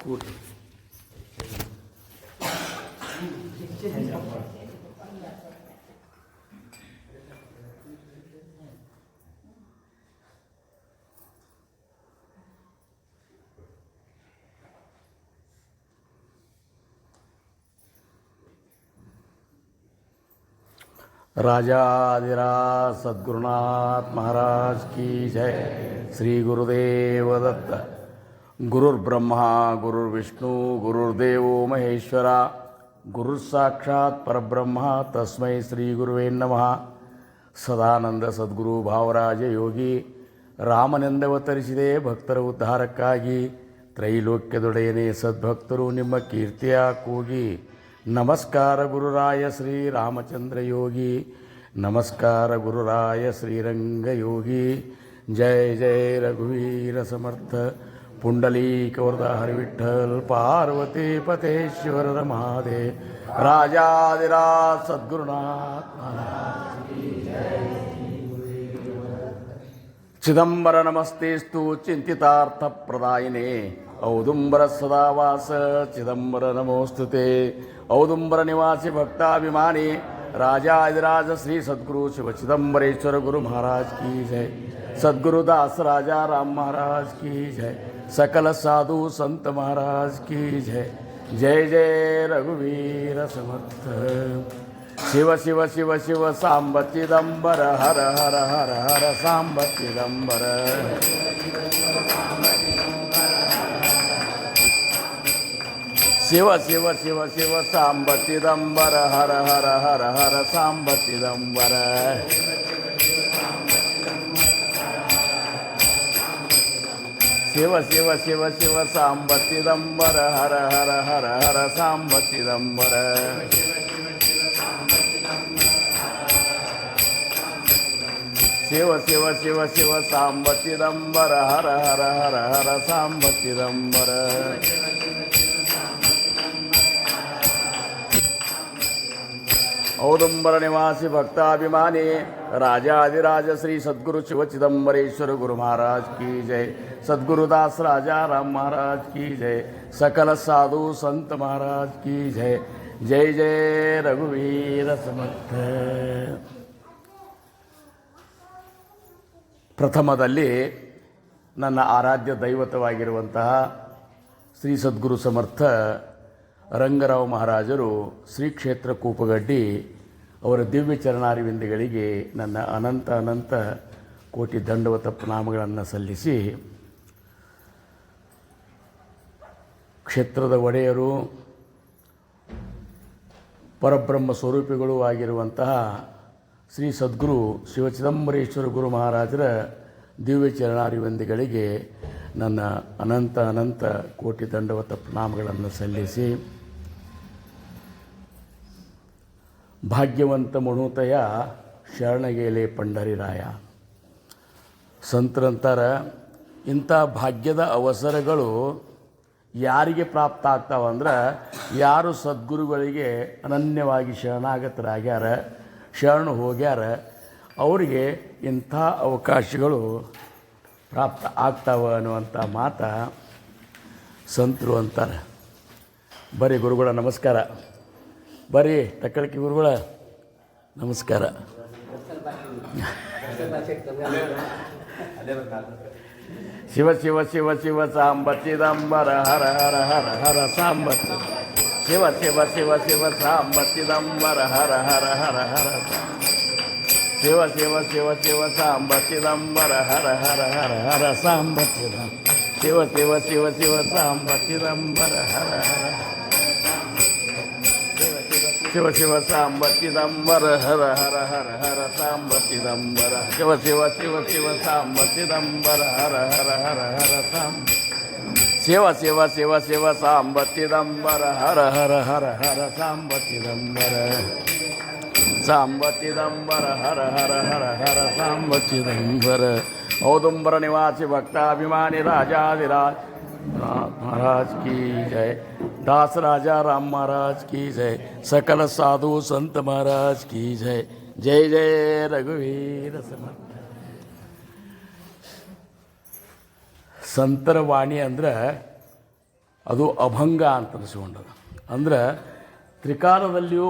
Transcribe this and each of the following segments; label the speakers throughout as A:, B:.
A: ಕೂಡ್ರಿ. राजाधिराज सद्गुरुनाथ महाराज की जय. श्री गुरुदेव दत्त. गुरुर्ब्रह्मा गुरुर्विष्णु गुरुर्देवो महेश्वर गुरुसाक्षात् परब्रह्म तस्मै श्री गुरुवे नमः. ಸದಾನಂದ ಸದ್ಗುರು ಭಾವರಾಜ ಯೋಗಿ ರಾಮನೆಂದವತರಿಸಿದೆ ಭಕ್ತರ ಉದ್ಧಾರಕ್ಕಾಗಿ. ತ್ರೈಲೋಕ್ಯದೊಡೆಯನೇ ಸದ್ಭಕ್ತರು ನಿಮ್ಮ ಕೀರ್ತಿಯ ಕೂಗಿ. ನಮಸ್ಕಾರ ಗುರುರಾಯ ಶ್ರೀರಾಮಚಂದ್ರ ಯೋಗಿ. ನಮಸ್ಕಾರ ಗುರುರಾಯ ಶ್ರೀರಂಗ ಯೋಗಿ. ಜಯ ಜಯ ರಘುವೀರ ಸಮರ್ಥ ಪುಂಡಲೀಕವರದ ಹರಿವಿಠಲ್ ಪಾರ್ವತಿ ಪತೇಶ್ವರ ಮಹಾದೇ ರಾಜಾದಿರಾಜ ಸದ್ಗುರುನಾಥ ಚಿದಂಬರ ನಮಸ್ತೆಸ್ತು ಚಿಂತಿತಾರ್ಥ ಪ್ರದಾಯಿನೇ ಔದುಂಬರ ಸದಾವಾಸ ಚಿದಂಬರ ನಮೋಸ್ತುತೆ. ಔದುಂಬರ ನಿವಾಸಿ ಭಕ್ತಾಭಿಮಾನಿ राजाधिराज श्री सद्गुरु शिव चिदम्बरेश्वर गुरु महाराज की जय. सद्गुरुदास राजा राम महाराज की जय. सकल साधु संत महाराज की जय. जय जय रघुवीर समर्थ. शिव शिव शिव शिव सांब चिदम्बर हर हर हर हर सांब चिदम्बर. शिव शिव शिव शिव सांब चिदम्बर हर हर हर हर सांब चिदम्बर. शिव शिव शिव शिव सांब चिदम्बर हर हर हर हर सांब चिदम्बर. शिव शिव शिव शिव सांब चिदम्बर हर हर हर हर सांब चिदम्बर. औदुंबर निवासी भक्ताभिमानी राजाधिराज श्री सद्गुरु शिव चिदम्बरेश्वर गुरु महाराज की जय. सद्गुरुदास राजा राम महाराज की जय. सकल साधु संत महाराज की जय. जय जय रघुवीर समर्थ. ಪ್ರಥಮದಲ್ಲಿ ನನ್ನ ಆರಾಧ್ಯ ದೈವತವಾಗಿರುವಂತಹ ಶ್ರೀ ಸದ್ಗುರು ಸಮರ್ಥ ರಂಗರಾವ್ ಮಹಾರಾಜರು ಶ್ರೀ ಕ್ಷೇತ್ರ ಕೂಪಗಡ್ಡಿ ಅವರ ದಿವ್ಯ ಚರಣಾರವಿಂದಗಳಿಗೆ ನನ್ನ ಅನಂತ ಅನಂತ ಕೋಟಿ ದಂಡವತ ಪ್ರಣಾಮಗಳನ್ನು ಸಲ್ಲಿಸಿ, ಕ್ಷೇತ್ರದ ಒಡೆಯರು ಪರಬ್ರಹ್ಮ ಸ್ವರೂಪಿಗಳು ಆಗಿರುವಂತಹ ಶ್ರೀ ಸದ್ಗುರು ಶಿವಚಿದಂಬರೇಶ್ವರ ಗುರು ಮಹಾರಾಜರ ದಿವ್ಯ ಚರಣಾರವಿಂದಗಳಿಗೆ ನನ್ನ ಅನಂತ ಅನಂತ ಕೋಟಿ ದಂಡವತ ಪ್ರಣಾಮಗಳನ್ನು ಸಲ್ಲಿಸಿ, ಭಾಗ್ಯವಂತ ಮಣುತಯ ಶರಣಗೆಲೆ ಪಂಡರಿರಾಯ. ಸಂತರಂತರ ಇಂಥ ಭಾಗ್ಯದ ಅವಸರಗಳು ಯಾರಿಗೆ ಪ್ರಾಪ್ತ ಆಗ್ತಾವಂದ್ರೆ ಯಾರು ಸದ್ಗುರುಗಳಿಗೆ ಅನನ್ಯವಾಗಿ ಶರಣಾಗತರಾಗ್ಯಾರ, ಶರಣು ಹೋಗ್ಯಾರ, ಅವರಿಗೆ ಇಂಥ ಅವಕಾಶಗಳು ಪ್ರಾಪ್ತ ಆಗ್ತಾವ ಅನ್ನುವಂಥ ಮಾತ ಸಂತರು ಅಂತಾರೆ. ಬರೀ ಗುರುಗಳ ನಮಸ್ಕಾರ. ಬರೀ ತಕ್ಕಳಕಿ ಗುರುಗಳ ನಮಸ್ಕಾರ. ಶಿವ ಶಿವ ಶಿವ ಶಿವ ಸಾಂಬ ಚಿದಂಬರ ಹರ ಹರ ಹರ ಹರ ಸಾಂಬ. ಶಿವ ಶಿವ ಶಿವ ಶಿವ ಸಾಂಬ ಚಿದಂಬರ ಹರ ಹರ ಹರ ಹರ. ಶಿವ ಶಿವ ಶಿವ ಶಿವ ಸಾಂಬ ಚಿದಂಬರ ಹರ ಹರ ಹರ ಹರ ಸಾಂಬ ಚಿದಂಬರ. ಶಿವ ಶಿವ ಶಿವ ಶಿವ ಸಾಂಬ ಚಿದಂಬರ ಹರ ಹರ. ಶಿವ ಶಿವ ಸಾಂಬ ಚಿದಂಬರ ಹರ ಹರ ಹರ ಹರ ಸಾಂಬ ಚಿದಂಬರ. ಶಿವ ಶಿವ ಶಿವ ಶಿವ ಸಾಂಬ ಚಿದಂಬರ ಹರ ಹರ ಹರ ಹರ ಸಾಂಬ. ಶಿವ ಶಿವ ಶಿವ ಶಿವ ಸಾಂಬ ಚಿದಂಬರ ಹರ ಹರ ಹರ ಹರ ಸಾಂಬ ಚಿದಂಬರ. ಸಾಂಬ ಚಿದಂಬರ ಹರ ಹರ ಹರ ಹರ ಸಾಂಬ ಚಿದಂಬರ. ಔದುಂಬರ ನಿವಾಸಿ ಭಕ್ತಾಭಿಮಾನಿ ರಾಜಾಧಿರಾಜ महाराज की जय. दास राजा राम महाराज की जय. सकल साधु संत महाराज की जय. जय जय रघुवीर समर्थ. ಸಂತರ ವಾಣಿ ಅಂದ್ರೆ ಅದು ಅಭಂಗ ಅಂತ ಅನಿಸ್ಕೊಂಡದ. ಅಂದ್ರೆ ತ್ರಿಕಾಲದಲ್ಲಿಯೂ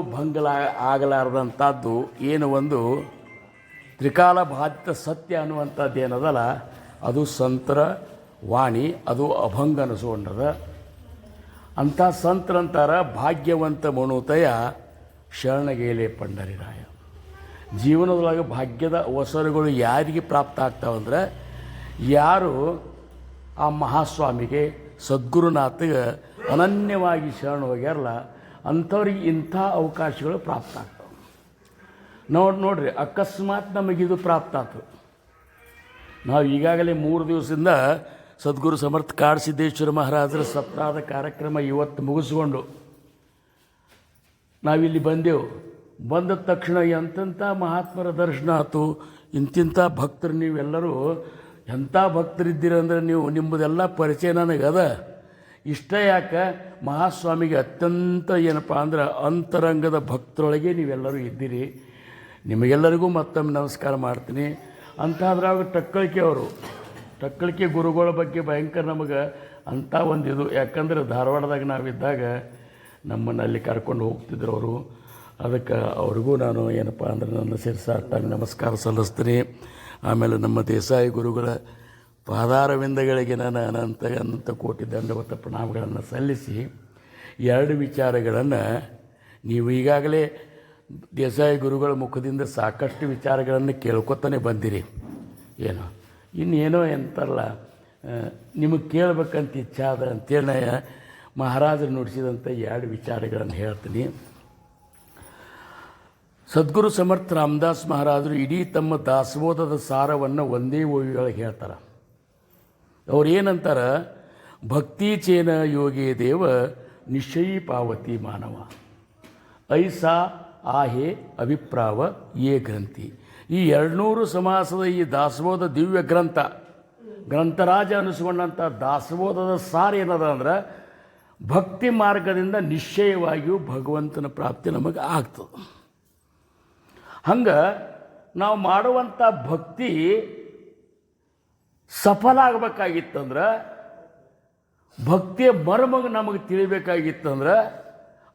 A: ಆಗಲಾರದಂಥದ್ದು ಏನು ಒಂದು ತ್ರಿಕಾಲ ಬಾಧಿತ ಸತ್ಯ ಅನ್ನುವಂಥದ್ದು ಏನದಲ್ಲ ಅದು ಸಂತರ ವಾಣಿ, ಅದು ಅಭಂಗ ಅನಿಸ್ಕೊಂಡದ. ಅಂಥ ಸಂತರಂತಾರ ಭಾಗ್ಯವಂತ ಮನುತಯ ಶರಣಗೇಲೆ ಪಂಡರಿರಾಯ. ಜೀವನದೊಳಗೆ ಭಾಗ್ಯದ ಅವಸರಗಳು ಯಾರಿಗೆ ಪ್ರಾಪ್ತ ಆಗ್ತಾವಂದ್ರೆ ಯಾರು ಆ ಮಹಾಸ್ವಾಮಿಗೆ ಸದ್ಗುರುನಾಥಗೆ ಅನನ್ಯವಾಗಿ ಶರಣ ಹೋಗ್ಯಾರಲ್ಲ ಅಂಥವ್ರಿಗೆ ಇಂಥ ಅವಕಾಶಗಳು ಪ್ರಾಪ್ತ ಆಗ್ತವೆ. ನೋಡ್ರಿ ಅಕಸ್ಮಾತ್ ನಮಗಿದು ಪ್ರಾಪ್ತ ಆಯ್ತು. ನಾವು ಈಗಾಗಲೇ 3 ದಿವಸದಿಂದ ಸದ್ಗುರು ಸಮರ್ಥ ಕಾಡಸಿದ್ದೇಶ್ವರ ಮಹಾರಾಜರ ಸಪ್ತಾಹದ ಕಾರ್ಯಕ್ರಮ ಇವತ್ತು ಮುಗಿಸ್ಕೊಂಡು ನಾವಿಲ್ಲಿ ಬಂದೆವು. ಬಂದ ತಕ್ಷಣ ಎಂತೆಂಥ ಮಹಾತ್ಮರ ದರ್ಶನ ಆಯ್ತು. ಇಂತಿಂಥ ಭಕ್ತರು ನೀವೆಲ್ಲರೂ ಎಂಥ ಭಕ್ತರಿದ್ದೀರಂದ್ರೆ ನೀವು ನಿಮ್ಮದೆಲ್ಲ ಪರಿಚಯ ನನಗದ. ಇಷ್ಟ ಯಾಕೆ ಮಹಾಸ್ವಾಮಿಗೆ ಅತ್ಯಂತ ಏನಪ್ಪ ಅಂದ್ರೆ ಅಂತರಂಗದ ಭಕ್ತರೊಳಗೆ ನೀವೆಲ್ಲರೂ ಇದ್ದೀರಿ. ನಿಮಗೆಲ್ಲರಿಗೂ ಮತ್ತೊಮ್ಮೆ ನಮಸ್ಕಾರ ಮಾಡ್ತೀನಿ. ಅಂತಾದ್ರಾಗ ಟಕ್ಕಳಿಕೆ ಗುರುಗಳ ಬಗ್ಗೆ ಭಯಂಕರ ನಮಗೆ ಅಂಥ ಒಂದು ಇದು. ಯಾಕಂದ್ರೆ ಧಾರವಾಡದಾಗ ನಾವಿದ್ದಾಗ ನಮ್ಮನ್ನು ಅಲ್ಲಿ ಕರ್ಕೊಂಡು ಹೋಗ್ತಿದ್ರು ಅವರು. ಅದಕ್ಕೆ ಅವ್ರಿಗೂ ನಾನು ಏನಪ್ಪ ಅಂದ್ರೆ ನನ್ನ ಶಿರಸಾಷ್ಟಾಂಗ ನಮಸ್ಕಾರ ಸಲ್ಲಿಸ್ತೀನಿ. ಆಮೇಲೆ ನಮ್ಮ ದೇಸಾಯಿ ಗುರುಗಳ ಪಾದಾರವಿಂದಗಳಿಗೆ ನಾನು ಅನಂತ ಕೋಟಿ ದಂಡವತ ಪ್ರಣಾಮಗಳನ್ನು ಸಲ್ಲಿಸಿ 2 ವಿಚಾರಗಳನ್ನು ನೀವು ಈಗಾಗಲೇ ದೇಸಾಯಿ ಗುರುಗಳ ಮುಖದಿಂದ ಸಾಕಷ್ಟು ವಿಚಾರಗಳನ್ನು ಕೇಳ್ಕೊತಾನೆ ಬಂದಿರಿ. ಇನ್ನೇನೋ ಎಂತಾರಲ್ಲ ನಿಮಗೆ ಕೇಳಬೇಕಂತ ಇಚ್ಛೆ ಅದ ಅಂತೇಳಿ ಮಹಾರಾಜರು ನುಡಿಸಿದಂಥ 2 ವಿಚಾರಗಳನ್ನು ಹೇಳ್ತೀನಿ. ಸದ್ಗುರು ಸಮರ್ಥ ರಾಮದಾಸ್ ಮಹಾರಾಜರು ಇಡೀ ತಮ್ಮ ದಾಸಬೋಧದ ಸಾರವನ್ನು ಒಂದೇ ಓವಿಯೊಳಗೆ ಹೇಳ್ತಾರೆ. ಅವ್ರು ಏನಂತಾರೆ, ಭಕ್ತಿ ಚೇನ ಯೋಗೇ ದೇವ ನಿಶ್ಚಯಿ ಪಾವತಿ ಮಾನವ ಐಸಾ ಆಹೆ ಅಭಿಪ್ರಾವ ಯೇ ಗ್ರಂಥಿ. ಈ 200 ಸಮಾಸದ ಈ ದಾಸಬೋಧ ದಿವ್ಯ ಗ್ರಂಥರಾಜ ಅನಿಸ್ಕೊಂಡಂಥ ದಾಸಬೋಧದ ಸಾರ ಏನದ ಅಂದ್ರೆ ಭಕ್ತಿ ಮಾರ್ಗದಿಂದ ನಿಶ್ಚಯವಾಗಿಯೂ ಭಗವಂತನ ಪ್ರಾಪ್ತಿ ನಮಗೆ ಆಗ್ತದೆ. ಹಂಗೆ ನಾವು ಮಾಡುವಂಥ ಭಕ್ತಿ ಸಫಲ ಆಗಬೇಕಾಗಿತ್ತಂದ್ರೆ, ಭಕ್ತಿಯ ಮರ್ಮಗೆ ನಮಗೆ ತಿಳಿಬೇಕಾಗಿತ್ತಂದ್ರೆ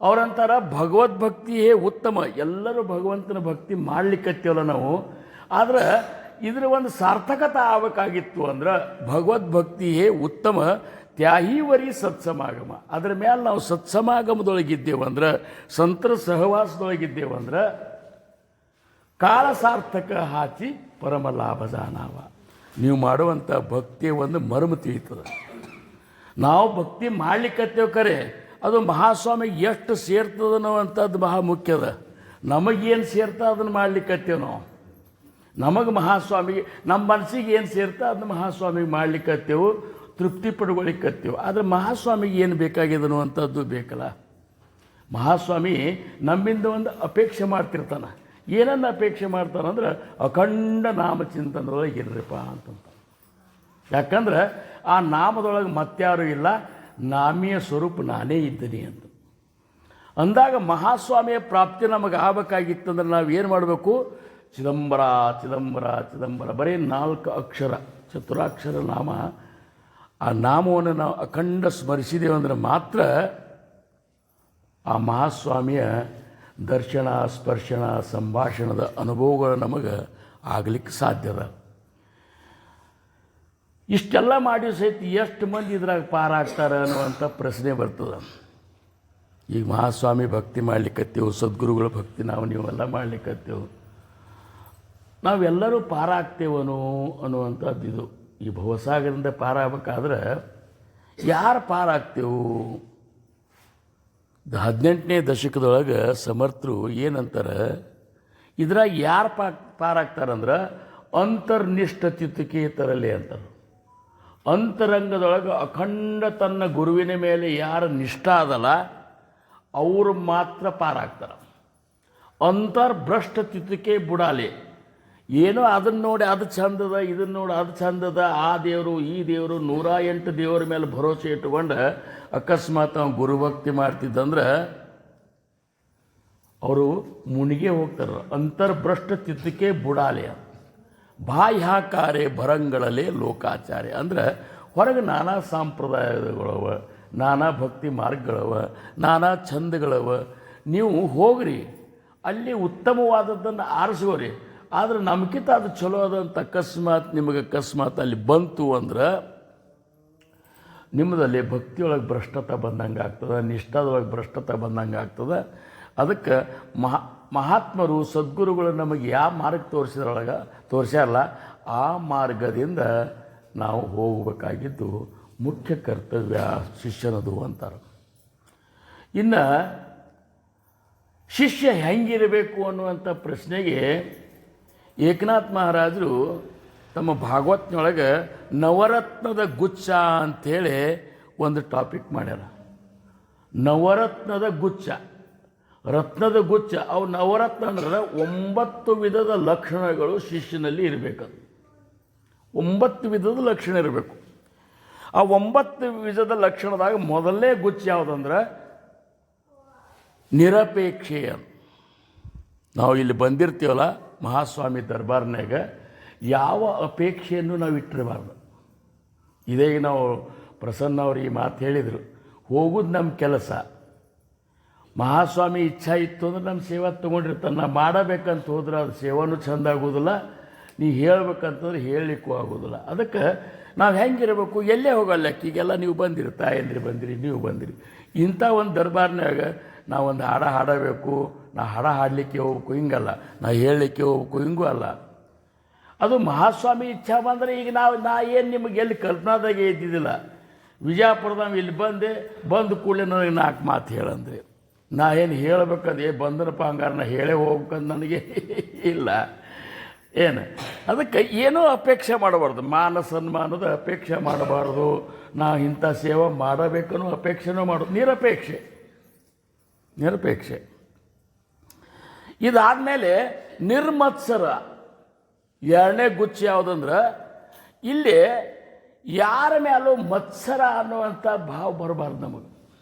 A: ಅವರಂತಾರ ಭಗವದ್ಭಕ್ತಿಯೇ ಉತ್ತಮ. ಎಲ್ಲರೂ ಭಗವಂತನ ಭಕ್ತಿ ಮಾಡಲಿಕ್ಕತ್ತೇವಲ್ಲ ನಾವು. ಆದರೆ ಇದರ ಒಂದು ಸಾರ್ಥಕತೆ ಆಗಬೇಕಾಗಿತ್ತು ಅಂದ್ರೆ ಭಗವದ್ಭಕ್ತಿಯೇ ಉತ್ತಮ. ತ್ಯಾಹೀವರಿ ಸತ್ಸಮಾಗಮ. ಅದರ ಮೇಲೆ ನಾವು ಸತ್ಸಮಾಗಮದೊಳಗಿದ್ದೇವಂದ್ರೆ, ಸಂತರ ಸಹವಾಸದೊಳಗಿದ್ದೇವಂದ್ರೆ ಕಾಲ ಸಾರ್ಥಕ ಹಾಚಿ ಪರಮ ಲಾಭದಾನವ. ನೀವು ಮಾಡುವಂಥ ಭಕ್ತಿಯ ಒಂದು ಮರ್ಮ ತಿಳಿತದೆ. ನಾವು ಭಕ್ತಿ ಮಾಡಲಿಕ್ಕತ್ತೇವೆ ಖರೆ, ಅದು ಮಹಾಸ್ವಾಮಿಗೆ ಎಷ್ಟು ಸೇರ್ತದನೋ ಅಂಥದ್ದು ಬಹಳ ಮುಖ್ಯದ. ನಮಗೇನು ಸೇರ್ತಾ ಅದನ್ನು ಮಾಡಲಿಕ್ಕತ್ತೇವೆ ನಾವು. ನಮಗೆ ಮಹಾಸ್ವಾಮಿಗೆ ನಮ್ಮ ಮನಸ್ಸಿಗೆ ಏನು ಸೇರ್ತಾ ಅದನ್ನು ಮಹಾಸ್ವಾಮಿಗೆ ಮಾಡಲಿಕ್ಕತ್ತೇವೆ, ತೃಪ್ತಿ ಪಡ್ಕೊಳಿಕ್ಕತ್ತೇವೆ. ಆದರೆ ಮಹಾಸ್ವಾಮಿಗೆ ಏನು ಬೇಕಾಗಿದನು ಅಂಥದ್ದು ಬೇಕಲ್ಲ. ಮಹಾಸ್ವಾಮಿ ನಮ್ಮಿಂದ ಒಂದು ಅಪೇಕ್ಷೆ ಮಾಡ್ತಿರ್ತಾನೆ. ಏನನ್ನು ಅಪೇಕ್ಷೆ ಮಾಡ್ತಾನಂದ್ರೆ ಅಖಂಡ ನಾಮಚಿಂತನದೊಳಗೆ ಇರ್ರಿಪ್ಪ ಅಂತಂತ. ಯಾಕಂದ್ರೆ ಆ ನಾಮದೊಳಗೆ ಮತ್ತಾರೂ ಇಲ್ಲ, ನಾಮೀಯ ಸ್ವರೂಪ ನಾನೇ ಇದ್ದೀನಿ ಅಂತ ಅಂದಾಗ ಮಹಾಸ್ವಾಮಿಯ ಪ್ರಾಪ್ತಿ ನಮಗೆ ಆಗಬೇಕಾಗಿತ್ತಂದ್ರೆ ನಾವು ಏನು ಮಾಡಬೇಕು? ಚಿದಂಬರ ಚಿದಂಬರ ಚಿದಂಬರ, ಬರೀ 4 ಅಕ್ಷರ ಚತುರಾಕ್ಷರ ನಾಮ. ಆ ನಾಮವನ್ನು ನಾವು ಅಖಂಡ ಸ್ಮರಿಸಿದ್ದೇವೆ ಅಂದರೆ ಮಾತ್ರ ಆ ಮಹಾಸ್ವಾಮಿಯ ದರ್ಶನ, ಸ್ಪರ್ಶನ, ಸಂಭಾಷಣದ ಅನುಭವಗಳು ನಮಗೆ ಆಗಲಿಕ್ಕೆ ಸಾಧ್ಯದ. ಇಷ್ಟೆಲ್ಲ ಮಾಡಿ ಸಹಿತ ಎಷ್ಟು ಮಂದಿ ಇದ್ರಾಗ ಪಾರಾಗ್ತಾರೆ ಅನ್ನುವಂಥ ಪ್ರಶ್ನೆ ಬರ್ತದೆ. ಈಗ ಮಹಾಸ್ವಾಮಿ ಭಕ್ತಿ ಮಾಡ್ಲಿಕ್ಕತ್ತೇವೆ, ಸದ್ಗುರುಗಳ ಭಕ್ತಿ ನೀವೆಲ್ಲ ಮಾಡ್ಲಿಕ್ಕತ್ತೇವೆ, ನಾವೆಲ್ಲರೂ ಪಾರಾಗ್ತೇವನು ಅನ್ನುವಂಥದ್ದು ಇದು. ಈ ಭವಸಾಗರದಿಂದ ಪಾರಾಗಬೇಕಾದ್ರೆ ಯಾರು ಪಾರಾಗ್ತೇವು? 18ನೇ ದಶಕದೊಳಗೆ ಸಮರ್ಥರು ಏನಂತಾರೆ, ಇದ್ರಾಗ ಯಾರು ಪಾರಾಗ್ತಾರಂದ್ರೆ ಅಂತರ್ನಿಷ್ಠ ಚಿತ್ತಕೇತರಲ್ಲಿ ಅಂತಾರೆ. ಅಂತರಂಗದೊಳಗೆ ಅಖಂಡ ತನ್ನ ಗುರುವಿನ ಮೇಲೆ ಯಾರು ನಿಷ್ಠ ಅದಲ್ಲ ಅವರು ಮಾತ್ರ ಪಾರಾಗ್ತಾರೆ. ಅಂತರ್ಭ್ರಷ್ಟ ಚಿತ್ತಕ್ಕೆ ಬುಡಾಲೆ. ಏನೋ ಅದನ್ನು ನೋಡಿ ಅದು ಚಂದದ, ಇದನ್ನು ನೋಡಿ ಅದು ಚಂದದ, ಆ ದೇವರು ಈ ದೇವರು 108 ದೇವರ ಮೇಲೆ ಭರೋಸೆ ಇಟ್ಟುಕೊಂಡು ಅಕಸ್ಮಾತ್ ಅವ್ನು ಗುರುಭಕ್ತಿ ಮಾಡ್ತಿದ್ದಂದ್ರೆ ಅವರು ಮುನಿಗೆ ಹೋಗ್ತಾರೆ. ಅಂತರ್ಭ್ರಷ್ಟ ಚಿತ್ತಕ್ಕೆ ಬುಡಾಲೆ. ಬಾಹ್ಯಾಕಾರೆ ಭರಂಗಳಲ್ಲೇ ಲೋಕಾಚಾರ್ಯ. ಅಂದರೆ ಹೊರಗೆ ನಾನಾ ಸಂಪ್ರದಾಯಗಳವ, ನಾನಾ ಭಕ್ತಿ ಮಾರ್ಗಗಳವ, ನಾನಾ ಛಂದಗಳವ. ನೀವು ಹೋಗ್ರಿ, ಅಲ್ಲಿ ಉತ್ತಮವಾದದ್ದನ್ನು ಆರಿಸ್ಕೋರಿ. ಆದರೆ ನಮ್ಗಿಂತ ಅದು ಚಲೋ ಅದಂತ ಅಕಸ್ಮಾತ್ ಅಲ್ಲಿ ಬಂತು ಅಂದ್ರೆ ನಿಮ್ಮದಲ್ಲಿ ಭಕ್ತಿಯೊಳಗೆ ಭ್ರಷ್ಟತೆ ಬಂದಂಗೆ ಆಗ್ತದೆ, ನಿಷ್ಠಾದೊಳಗೆ ಭ್ರಷ್ಟತೆ ಬಂದಂಗೆ ಆಗ್ತದೆ. ಅದಕ್ಕೆ ಮಹಾತ್ಮರು ಸದ್ಗುರುಗಳು ನಮಗೆ ಯಾವ ಮಾರ್ಗ ತೋರಿಸ್ಯಾರಲ್ಲ ಆ ಮಾರ್ಗದಿಂದ ನಾವು ಹೋಗಬೇಕಾಗಿದ್ದು ಮುಖ್ಯ ಕರ್ತವ್ಯ ಶಿಷ್ಯನದು ಅಂತಾರೆ. ಇನ್ನು ಶಿಷ್ಯ ಹೆಂಗಿರಬೇಕು ಅನ್ನುವಂಥ ಪ್ರಶ್ನೆಗೆ ಏಕನಾಥ್ ಮಹಾರಾಜರು ತಮ್ಮ ಭಾಗವತ್ನೊಳಗೆ ನವರತ್ನದ ಗುಚ್ಛ ಅಂಥೇಳಿ ಒಂದು ಟಾಪಿಕ್ ಮಾಡ್ಯಾರ. ನವರತ್ನದ ಗುಚ್ಛ, ರತ್ನದ ಗುಚ್ಛ. ಅವು ನವರತ್ನ ಅಂದ್ರೆ 9 ವಿಧದ ಲಕ್ಷಣಗಳು ಶಿಷ್ಯನಲ್ಲಿ ಇರಬೇಕು. 9 ವಿಧದ ಲಕ್ಷಣ ಇರಬೇಕು. ಆ 9 ವಿಧದ ಲಕ್ಷಣದಾಗ ಮೊದಲನೇ ಗುಚ್ಛ ಯಾವುದಂದ್ರೆ ನಿರಪೇಕ್ಷೆ. ನಾವು ಇಲ್ಲಿ ಬಂದಿರ್ತೀವಲ್ಲ ಮಹಾಸ್ವಾಮಿ ದರ್ಬಾರ್ನಾಗ ಯಾವ ಅಪೇಕ್ಷೆಯನ್ನು ನಾವು ಇಟ್ಟಿರಬಾರ್ದು. ಇದೇ ನಾವು ಪ್ರಸನ್ನ ಅವ್ರು ಈ ಮಾತು ಹೇಳಿದರು, ಹೋಗೋದು ನಮ್ಮ ಕೆಲಸ. ಮಹಾಸ್ವಾಮಿ ಇಚ್ಛಾ ಇತ್ತು ಅಂದ್ರೆ ನಮ್ಮ ಸೇವಾ ತೊಗೊಂಡಿರ್ತಾನೆ. ನಾ ಮಾಡಬೇಕಂತ ಹೋದ್ರೆ ಅದು ಸೇವಾನೂ ಚೆಂದ ಆಗೋದಿಲ್ಲ, ನೀ ಹೇಳ್ಬೇಕಂತಂದ್ರೆ ಹೇಳಲಿಕ್ಕೂ ಆಗೋದಿಲ್ಲ. ಅದಕ್ಕೆ ನಾವು ಹೆಂಗಿರಬೇಕು, ಎಲ್ಲೇ ಹೋಗಲ್ಲ. ಈಗೆಲ್ಲ ನೀವು ಬಂದಿರಿ, ತಾಯಂದ್ರಿ ಬಂದಿರಿ, ನೀವು ಬಂದಿರಿ. ಇಂಥ ಒಂದು ದರ್ಬಾರ್ನಾಗ ನಾವೊಂದು ಹಾಡಬೇಕು, ನಾ ಹಾಡಲಿಕ್ಕೆ ಹೋಗ್ಬೇಕು ಹಿಂಗಲ್ಲ, ನಾ ಹೇಳಲಿಕ್ಕೆ ಹೋಗ್ಬೇಕು ಹಿಂಗೂ ಅಲ್ಲ. ಅದು ಮಹಾಸ್ವಾಮಿ ಇಚ್ಛಾ ಬಂದರೆ ಈಗ ನಾ ಏನು ನಿಮಗೆ ಎಲ್ಲಿ ಕಲ್ಪನಾದಾಗೆ ಇದ್ದಿದ್ದಿಲ್ಲ. ವಿಜಯಪುರದಾಗ ಇಲ್ಲಿ ಬಂದು ಕೂಡಲೇ ನನಗೆ 4 ಮಾತು ಹೇಳಂದ್ರಿ. ನಾ ಏನು ಹೇಳಬೇಕಂದ್ರೆ ಬಂದನಪ್ಪ ಹಂಗಾರೆ ನಾ ಹೇಳೇ ಹೋಗ್ಬೇಕಂತ ನನಗೆ ಇಲ್ಲ. ಏನು ಅದಕ್ಕೆ ಏನೂ ಅಪೇಕ್ಷೆ ಮಾಡಬಾರ್ದು, ಮಾನ ಸನ್ಮಾನದ ಅಪೇಕ್ಷೆ ಮಾಡಬಾರ್ದು. ನಾ ಇಂಥ ಸೇವೆ ಮಾಡಬೇಕನ್ನೋ ಅಪೇಕ್ಷೆನೂ ಮಾಡೋದು. ನಿರಪೇಕ್ಷೆ. ಇದಾದಮೇಲೆ ನಿರ್ಮತ್ಸರ. ಎರಡನೇ ಗುಚ್ಛ ಯಾವುದಂದ್ರೆ ಇಲ್ಲಿ ಯಾರ ಮೇಲೂ ಮತ್ಸರ ಅನ್ನುವಂಥ ಭಾವ ಬರಬಾರ್ದು ನಮಗೆ.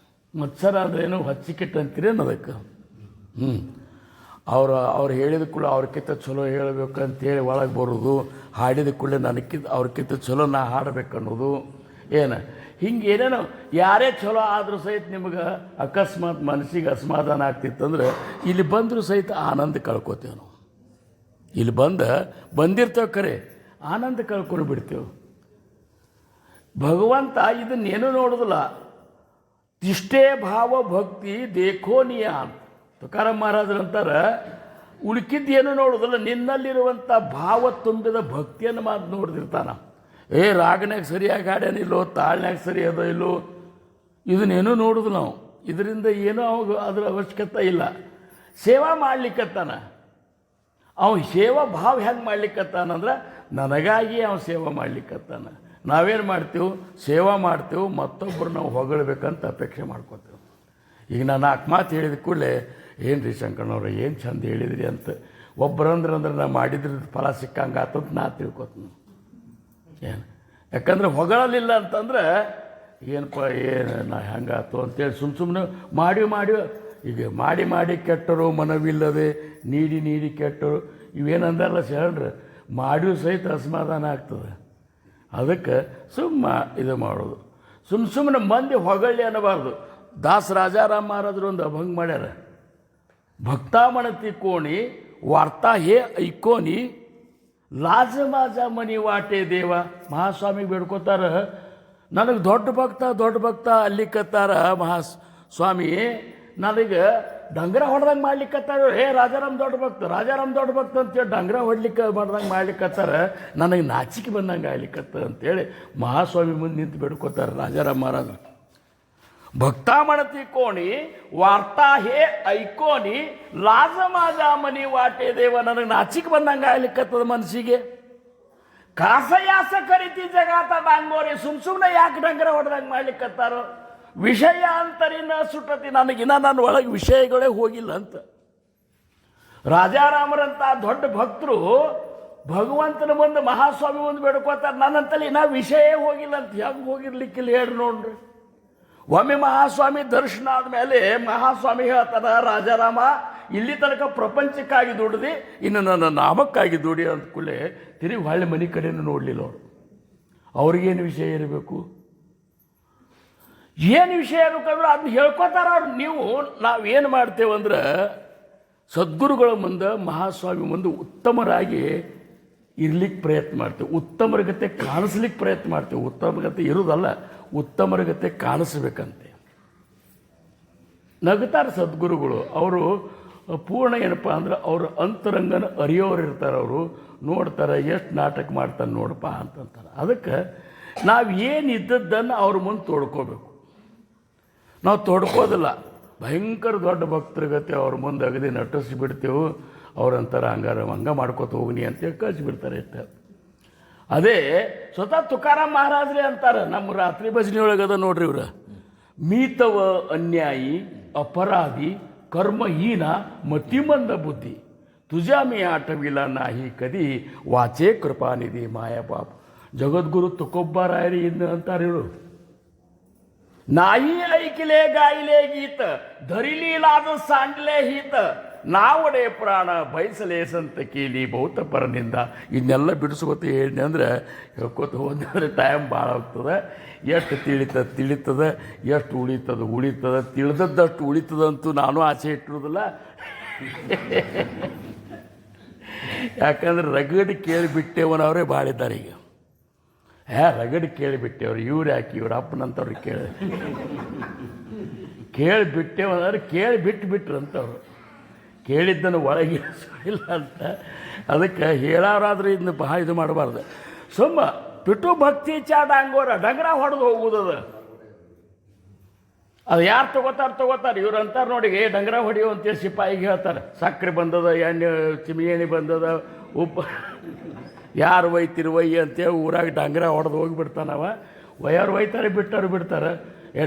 A: ಮತ್ಸರ ಅಂದ್ರೇನು, ಹಚ್ಚಿಕಿಟ್ಟು ಅಂತೀರಿ ಅದಕ್ಕೆ. ಅವ್ರು ಹೇಳಿದ ಕೂಡ ಅವ್ರಕ್ಕಿಂತ ಚಲೋ ಹೇಳಬೇಕಂತೇಳಿ ಒಳಗೆ ಬರೋದು, ಹಾಡಿದ ಕೂಡಲೇ ಅವ್ರಕ್ಕಿಂತ ಚಲೋ ನಾ ಹಾಡಬೇಕನ್ನೋದು. ಏನು ಹಿಂಗೆ ಏನೇನೋ ಯಾರೇ ಚಲೋ ಆದರೂ ಸಹಿತ ನಿಮಗೆ ಅಕಸ್ಮಾತ್ ಮನಸ್ಸಿಗೆ ಅಸಮಾಧಾನ ಆಗ್ತಿತ್ತಂದ್ರೆ ಇಲ್ಲಿ ಬಂದರೂ ಸಹಿತ ಆನಂದ ಕಳ್ಕೊತೇವೆ ನಾವು. ಇಲ್ಲಿ ಬಂದಿರ್ತೇವೆ ಖರೆ ಆನಂದ ಕಳ್ಕೊಂಡು ಬಿಡ್ತೇವೆ. ಭಗವಂತ ಇದನ್ನೇನು ನೋಡೋದಿಲ್ಲ. ಇಷ್ಟೇ ಭಾವ ಭಕ್ತಿ ದೇಖೋನಿಯ ಅಂತ ತುಕಾರಾಮ್ ಮಹಾರಾಜರು ಅಂತಾರೆ. ಉಳ್ಕಿದ್ದೇನು ನೋಡೋದಿಲ್ಲ, ನಿನ್ನಲ್ಲಿರುವಂಥ ಭಾವ ತುಂಬಿದ ಭಕ್ತಿಯನ್ನು ಮಾತು ನೋಡ್ದಿರ್ತಾನ. ರಾಗನಾಗ ಸರಿಯಾಗಿ ಹಾಡ್ಯಾನಿಲ್ಲೋ, ತಾಳ್ನಾಗ ಸರಿ ಅದೋ ಇಲ್ಲೋ, ಇದನ್ನೇನೂ ನೋಡೋದು ನಾವು. ಇದರಿಂದ ಏನೂ ಅವಾಗ ಅದರ ಅವಶ್ಯಕತೆ ಇಲ್ಲ. ಸೇವಾ ಮಾಡ್ಲಿಕ್ಕತ್ತಾನ ಸೇವಾ ಭಾವ ಹೆಂಗೆ ಮಾಡ್ಲಿಕ್ಕತ್ತಾನಂದ್ರೆ ನನಗಾಗಿ ಸೇವಾ ಮಾಡ್ಲಿಕ್ಕತ್ತಾನ. ನಾವೇನು ಮಾಡ್ತೀವಿ, ಸೇವಾ ಮಾಡ್ತೇವೆ, ಮತ್ತೊಬ್ಬರು ನಾವು ಹೊಗಳಬೇಕಂತ ಅಪೇಕ್ಷೆ ಮಾಡ್ಕೊತೇವೆ. ಈಗ ನಾನು 4 ಮಾತು ಹೇಳಿದ ಕೂಡಲೇ ಏನು ರೀ ಶಂಕರನವ್ರೆ ಏನು ಚಂದ ಹೇಳಿದ್ರಿ ಅಂತ ಒಬ್ಬರಂದ್ರೆ ನಾ ಮಾಡಿದ್ರ ಫಲ ಸಿಕ್ಕಂಗೆ ಆತಂತ ನಾ ತಿಳ್ಕೊತೀನಿ. ಏನು ಯಾಕಂದ್ರೆ ಹೊಗಳಲಿಲ್ಲ ಅಂತಂದ್ರೆ ಏನಪ್ಪ ನಾ ಹೆಂಗಾತು ಅಂತೇಳಿ ಸುಮ್ಮನೆ ಮಾಡಿ ಈಗ ಮಾಡಿ ಕೆಟ್ಟರು, ಮನವಿಲ್ಲದೆ ನೀಡಿ ಕೆಟ್ಟರು, ಇವೇನಂದಾರಲ್ಲ ಶರಣರು, ಮಾಡಿಯೂ ಸಹಿತ ಅಸಮಾಧಾನ ಆಗ್ತದೆ. ಅದಕ್ಕೆ ಇದು ಮಾಡೋದು, ಸುಮ್ಮನೆ ಮಂದಿ ಹೊಗಳಿ ಅನ್ನಬಾರ್ದು. ರಾಜಾರಾಮ್ ಮಹಾರಾಜರು ಒಂದು ಅಭಂಗ ಮಾಡ್ಯಾರ. ಭಕ್ತಾಮಣತಿ ಕೋಣಿ ವಾರ್ತಾ ಹೇ ಐಕೋನಿ ಲಾಜ ಮಾಜ ಮನಿ ವಾಟೆ ದೇವ. ಮಹಾಸ್ವಾಮಿಗೆ ಬೇಡ್ಕೋತಾರ, ನನಗೆ ದೊಡ್ಡ ಭಕ್ತ ಅಲ್ಲಿಕತ್ತಾರ ಮಹಾಸ್ವಾಮಿ, ನನಗೆ ಡಂಗ್ರ ಹೊಡೆದಂಗೆ ಮಾಡ್ಲಿಕ್ಕತ್ತಾರ. ರಾಜಾರಾಮ್ ದೊಡ್ಡ ಭಕ್ತ ಅಂತೇಳಿ ಡಂಗ್ರ ಮಾಡ್ದಂಗೆ ಮಾಡ್ಲಿಕ್ಕತ್ತಾರ, ನನಗೆ ನಾಚಿಕೆ ಬಂದಂಗೆ ಆಗ್ಲಿಕ್ಕತ್ತ ಅಂತೇಳಿ ಮಹಾಸ್ವಾಮಿ ಮುಂದೆ ನಿಂತು ಬೇಡ್ಕೋತಾರೆ ರಾಜಾರಾಮ್ ಮಹಾರಾಜರು. ಭಕ್ತಾಮಣತಿ ಕೋಣಿ ವಾರ್ತಾ ಹೇ ಐಕೋನಿ ಲಾಜ ಮಾಜ ಮನಿ ವಾಟೆ ದೇವ. ನನಗೆ ನಾಚಿಕೆ ಬಂದಂಗೆ ಆಗ್ಲಿಕ್ಕತ್ತದ ಮನಸ್ಸಿಗೆ. ಕಾಸಯಾಸ ಕರಿತಿ ಜಗಾತ ಡಾಂಗೋರಿ. ಸುಮ್ಮನೆ ಯಾಕೆ ಡಂಗ್ರ ಹೊಡೆದಂಗೆ ಮಾಡ್ಲಿಕ್ಕತ್ತಾರೋ. ವಿಷಯ ಅಂತರಿನ ಸುಟ್ಟತಿ, ನನಗಿನ್ನ ನನ್ನ ಒಳಗೆ ವಿಷಯಗಳೇ ಹೋಗಿಲ್ಲ ಅಂತ. ರಾಜಾರಾಮರಂತ ದೊಡ್ಡ ಭಕ್ತರು ಭಗವಂತನ ಮುಂದೆ ಮಹಾಸ್ವಾಮಿ ಮುಂದೆ ಬೇಡ್ಕೋತಾರೆ, ನನ್ನಂತಲ್ಲಿ ಇನ್ನೂ ವಿಷಯ ಹೋಗಿಲ್ಲ ಅಂತ. ಹೆಂಗೆ ಹೋಗಿರ್ಲಿಕ್ಕಿಲ್ಲ ಹೇಳ್ರಿ ನೋಡ್ರಿ. ಒಮ್ಮೆ ಮಹಾಸ್ವಾಮಿ ದರ್ಶನ ಆದಮೇಲೆ ಮಹಾಸ್ವಾಮಿ ಹೇಳ್ತಾರ, ರಾಜಾರಾಮ ಇಲ್ಲಿ ತನಕ ಪ್ರಪಂಚಕ್ಕಾಗಿ ದುಡ್ದು ಇನ್ನು ನನ್ನ ನಾಮಕ್ಕಾಗಿ ದುಡಿ ಅಂತ ಕೂಡಲೇ ತಿರುಗಿ ಹೊಳ್ಳಿ ಮನೆ ಕಡೆನೂ ನೋಡಲಿಲ್ಲ ಅವರು. ಅವ್ರಿಗೇನು ವಿಷಯ ಇರಬೇಕು. ಏನು ವಿಷಯ ಬೇಕಾದ್ರೂ ಅದನ್ನ ಹೇಳ್ಕೊತಾರ ಅವ್ರು. ನೀವು ನಾವೇನು ಮಾಡ್ತೇವಂದ್ರೆ ಸದ್ಗುರುಗಳ ಮುಂದೆ ಮಹಾಸ್ವಾಮಿ ಮುಂದೆ ಉತ್ತಮರಾಗಿ ಇರ್ಲಿಕ್ಕೆ ಪ್ರಯತ್ನ ಮಾಡ್ತೇವೆ, ಉತ್ತಮರ ಗತೆ ಕಾಣಿಸ್ಲಿಕ್ಕೆ ಪ್ರಯತ್ನ ಮಾಡ್ತೇವೆ. ಉತ್ತಮರ ಗತೆ ಇರೋದಲ್ಲ, ಉತ್ತಮರ ಗತೆ ಕಾಣಿಸ್ಬೇಕಂತೆ. ನಗ್ತಾರೆ ಸದ್ಗುರುಗಳು. ಅವರು ಪೂರ್ಣ ಏನಪ್ಪ ಅಂದ್ರೆ ಅವರು ಅಂತರಂಗನ ಅರಿಯೋರು ಇರ್ತಾರೆ. ಅವರು ನೋಡ್ತಾರೆ, ಎಷ್ಟು ನಾಟಕ ಮಾಡ್ತಾನೆ ನೋಡಪ್ಪ ಅಂತಂತಾರೆ. ಅದಕ್ಕೆ ನಾವು ಏನಿದ್ದದ್ದನ್ನು ಅವ್ರ ಮುಂದೆ ತೋಡ್ಕೋಬೇಕು. ನಾವು ತೋಡ್ಕೋದಿಲ್ಲ, ಭಯಂಕರ ದೊಡ್ಡ ಭಕ್ತರ ಗತೆ ಅವ್ರ ಮುಂದೆ ಅಗದಿ ನಟಿಸ್ಬಿಡ್ತೇವೆ. ಅವ್ರಂತಾರೆ ಹಂಗೆ ಮಾಡ್ಕೋತ ಹೋಗ್ನಿ ಅಂತೇಳಿ ಕಳಿಸ್ಬಿಡ್ತಾರೆ. ಇಷ್ಟ ಅದೇ ಸ್ವತಃ ತುಕಾರಾಮ್ ಮಹಾರಾಜ್ರೇ ಅಂತಾರೆ, ನಮ್ಮ ರಾತ್ರಿ ಭಜನೆ ಒಳಗದ ನೋಡ್ರಿ ಇವ್ರು. ಮೀತವ ಅನ್ಯಾಯಿ अपराधी कर्महीन मतिमंद बुद्धी तुझ्या मी आठविला नाही कधी वाचे कृपानिधी माया बाप. जगद्गुरु तुकोबा रायरी अंತಾರೆ ಇವರು. नाही ऐकले गायले गीत धरिली लाज सांडले हित ನಾವಡೆ ಪ್ರಾಣ ಬಯಸಲೇ ಸಂತ ಕೇಳಿ ಬಹುತ ಪರನಿಂದ. ಇದನ್ನೆಲ್ಲ ಬಿಡಿಸ್ಕೊತ ಹೇಳಿ ಅಂದರೆ ಹೇಳ್ಕೊತ ಹೋದ್ರೆ ಟೈಮ್ ಭಾಳ ಆಗ್ತದೆ. ಎಷ್ಟು ತಿಳಿತದೆ, ಎಷ್ಟು ಉಳಿತದೆ, ತಿಳಿದದ್ದಷ್ಟು ಉಳಿತದಂತೂ ನಾನು ಆಸೆ ಇಟ್ಟಿರೋದಿಲ್ಲ. ಯಾಕಂದ್ರೆ ರಗಡಿ ಕೇಳಿಬಿಟ್ಟೇವನವರೇ ಭಾಳ ಇದ್ದಾರೆ ಈಗ. ರಗಡಿ ಕೇಳಿಬಿಟ್ಟೇವ್ರು, ಇವ್ರು ಯಾಕೆ ಇವ್ರ ಅಪ್ಪನಂತವ್ರು ಕೇಳಿಬಿಟ್ಟೇವನವ್ರು ಕೇಳಿಬಿಟ್ರಂತವ್ರು. ಕೇಳಿದ್ದನ್ನು ಒಳಗೆ ಇಲ್ಲ ಅಂತ. ಅದಕ್ಕೆ ಹೇಳೋರಾದ್ರೆ ಇದನ್ನ ಬಹಳ ಇದು ಮಾಡಬಾರ್ದು. ಸುಮ್ಮ ಪಿಟು ಭಕ್ತಿ ಚಾಡಂಗೋರ ಡಂಗರ ಹೊಡೆದು ಹೋಗುವುದದ. ಅದು ಯಾರು ತಗೋತಾರೆ ಇವ್ರು ಅಂತಾರೆ ನೋಡಿ, ಡಂಗರ ಹೊಡೆಯೋ ಅಂತೇಳಿ ಸಿಪಾಯಿಗೆ ಹೇಳ್ತಾರೆ. ಸಕ್ಕರೆ ಬಂದದ, ಎಣ್ಣೆ ಚಿಮಿಯಣಿ ಬಂದದ, ಉಪ್ಪು ಯಾರು ಒಯ್ತಿರು ಒಯ್ಯಿ ಅಂತೇಳಿ ಊರಾಗ ಡಂಗರ ಹೊಡೆದು ಹೋಗಿಬಿಡ್ತಾನವ. ಒಯ್ಯೋರು ಒಯ್ತಾರೆ, ಬಿಡ್ತಾರೆ.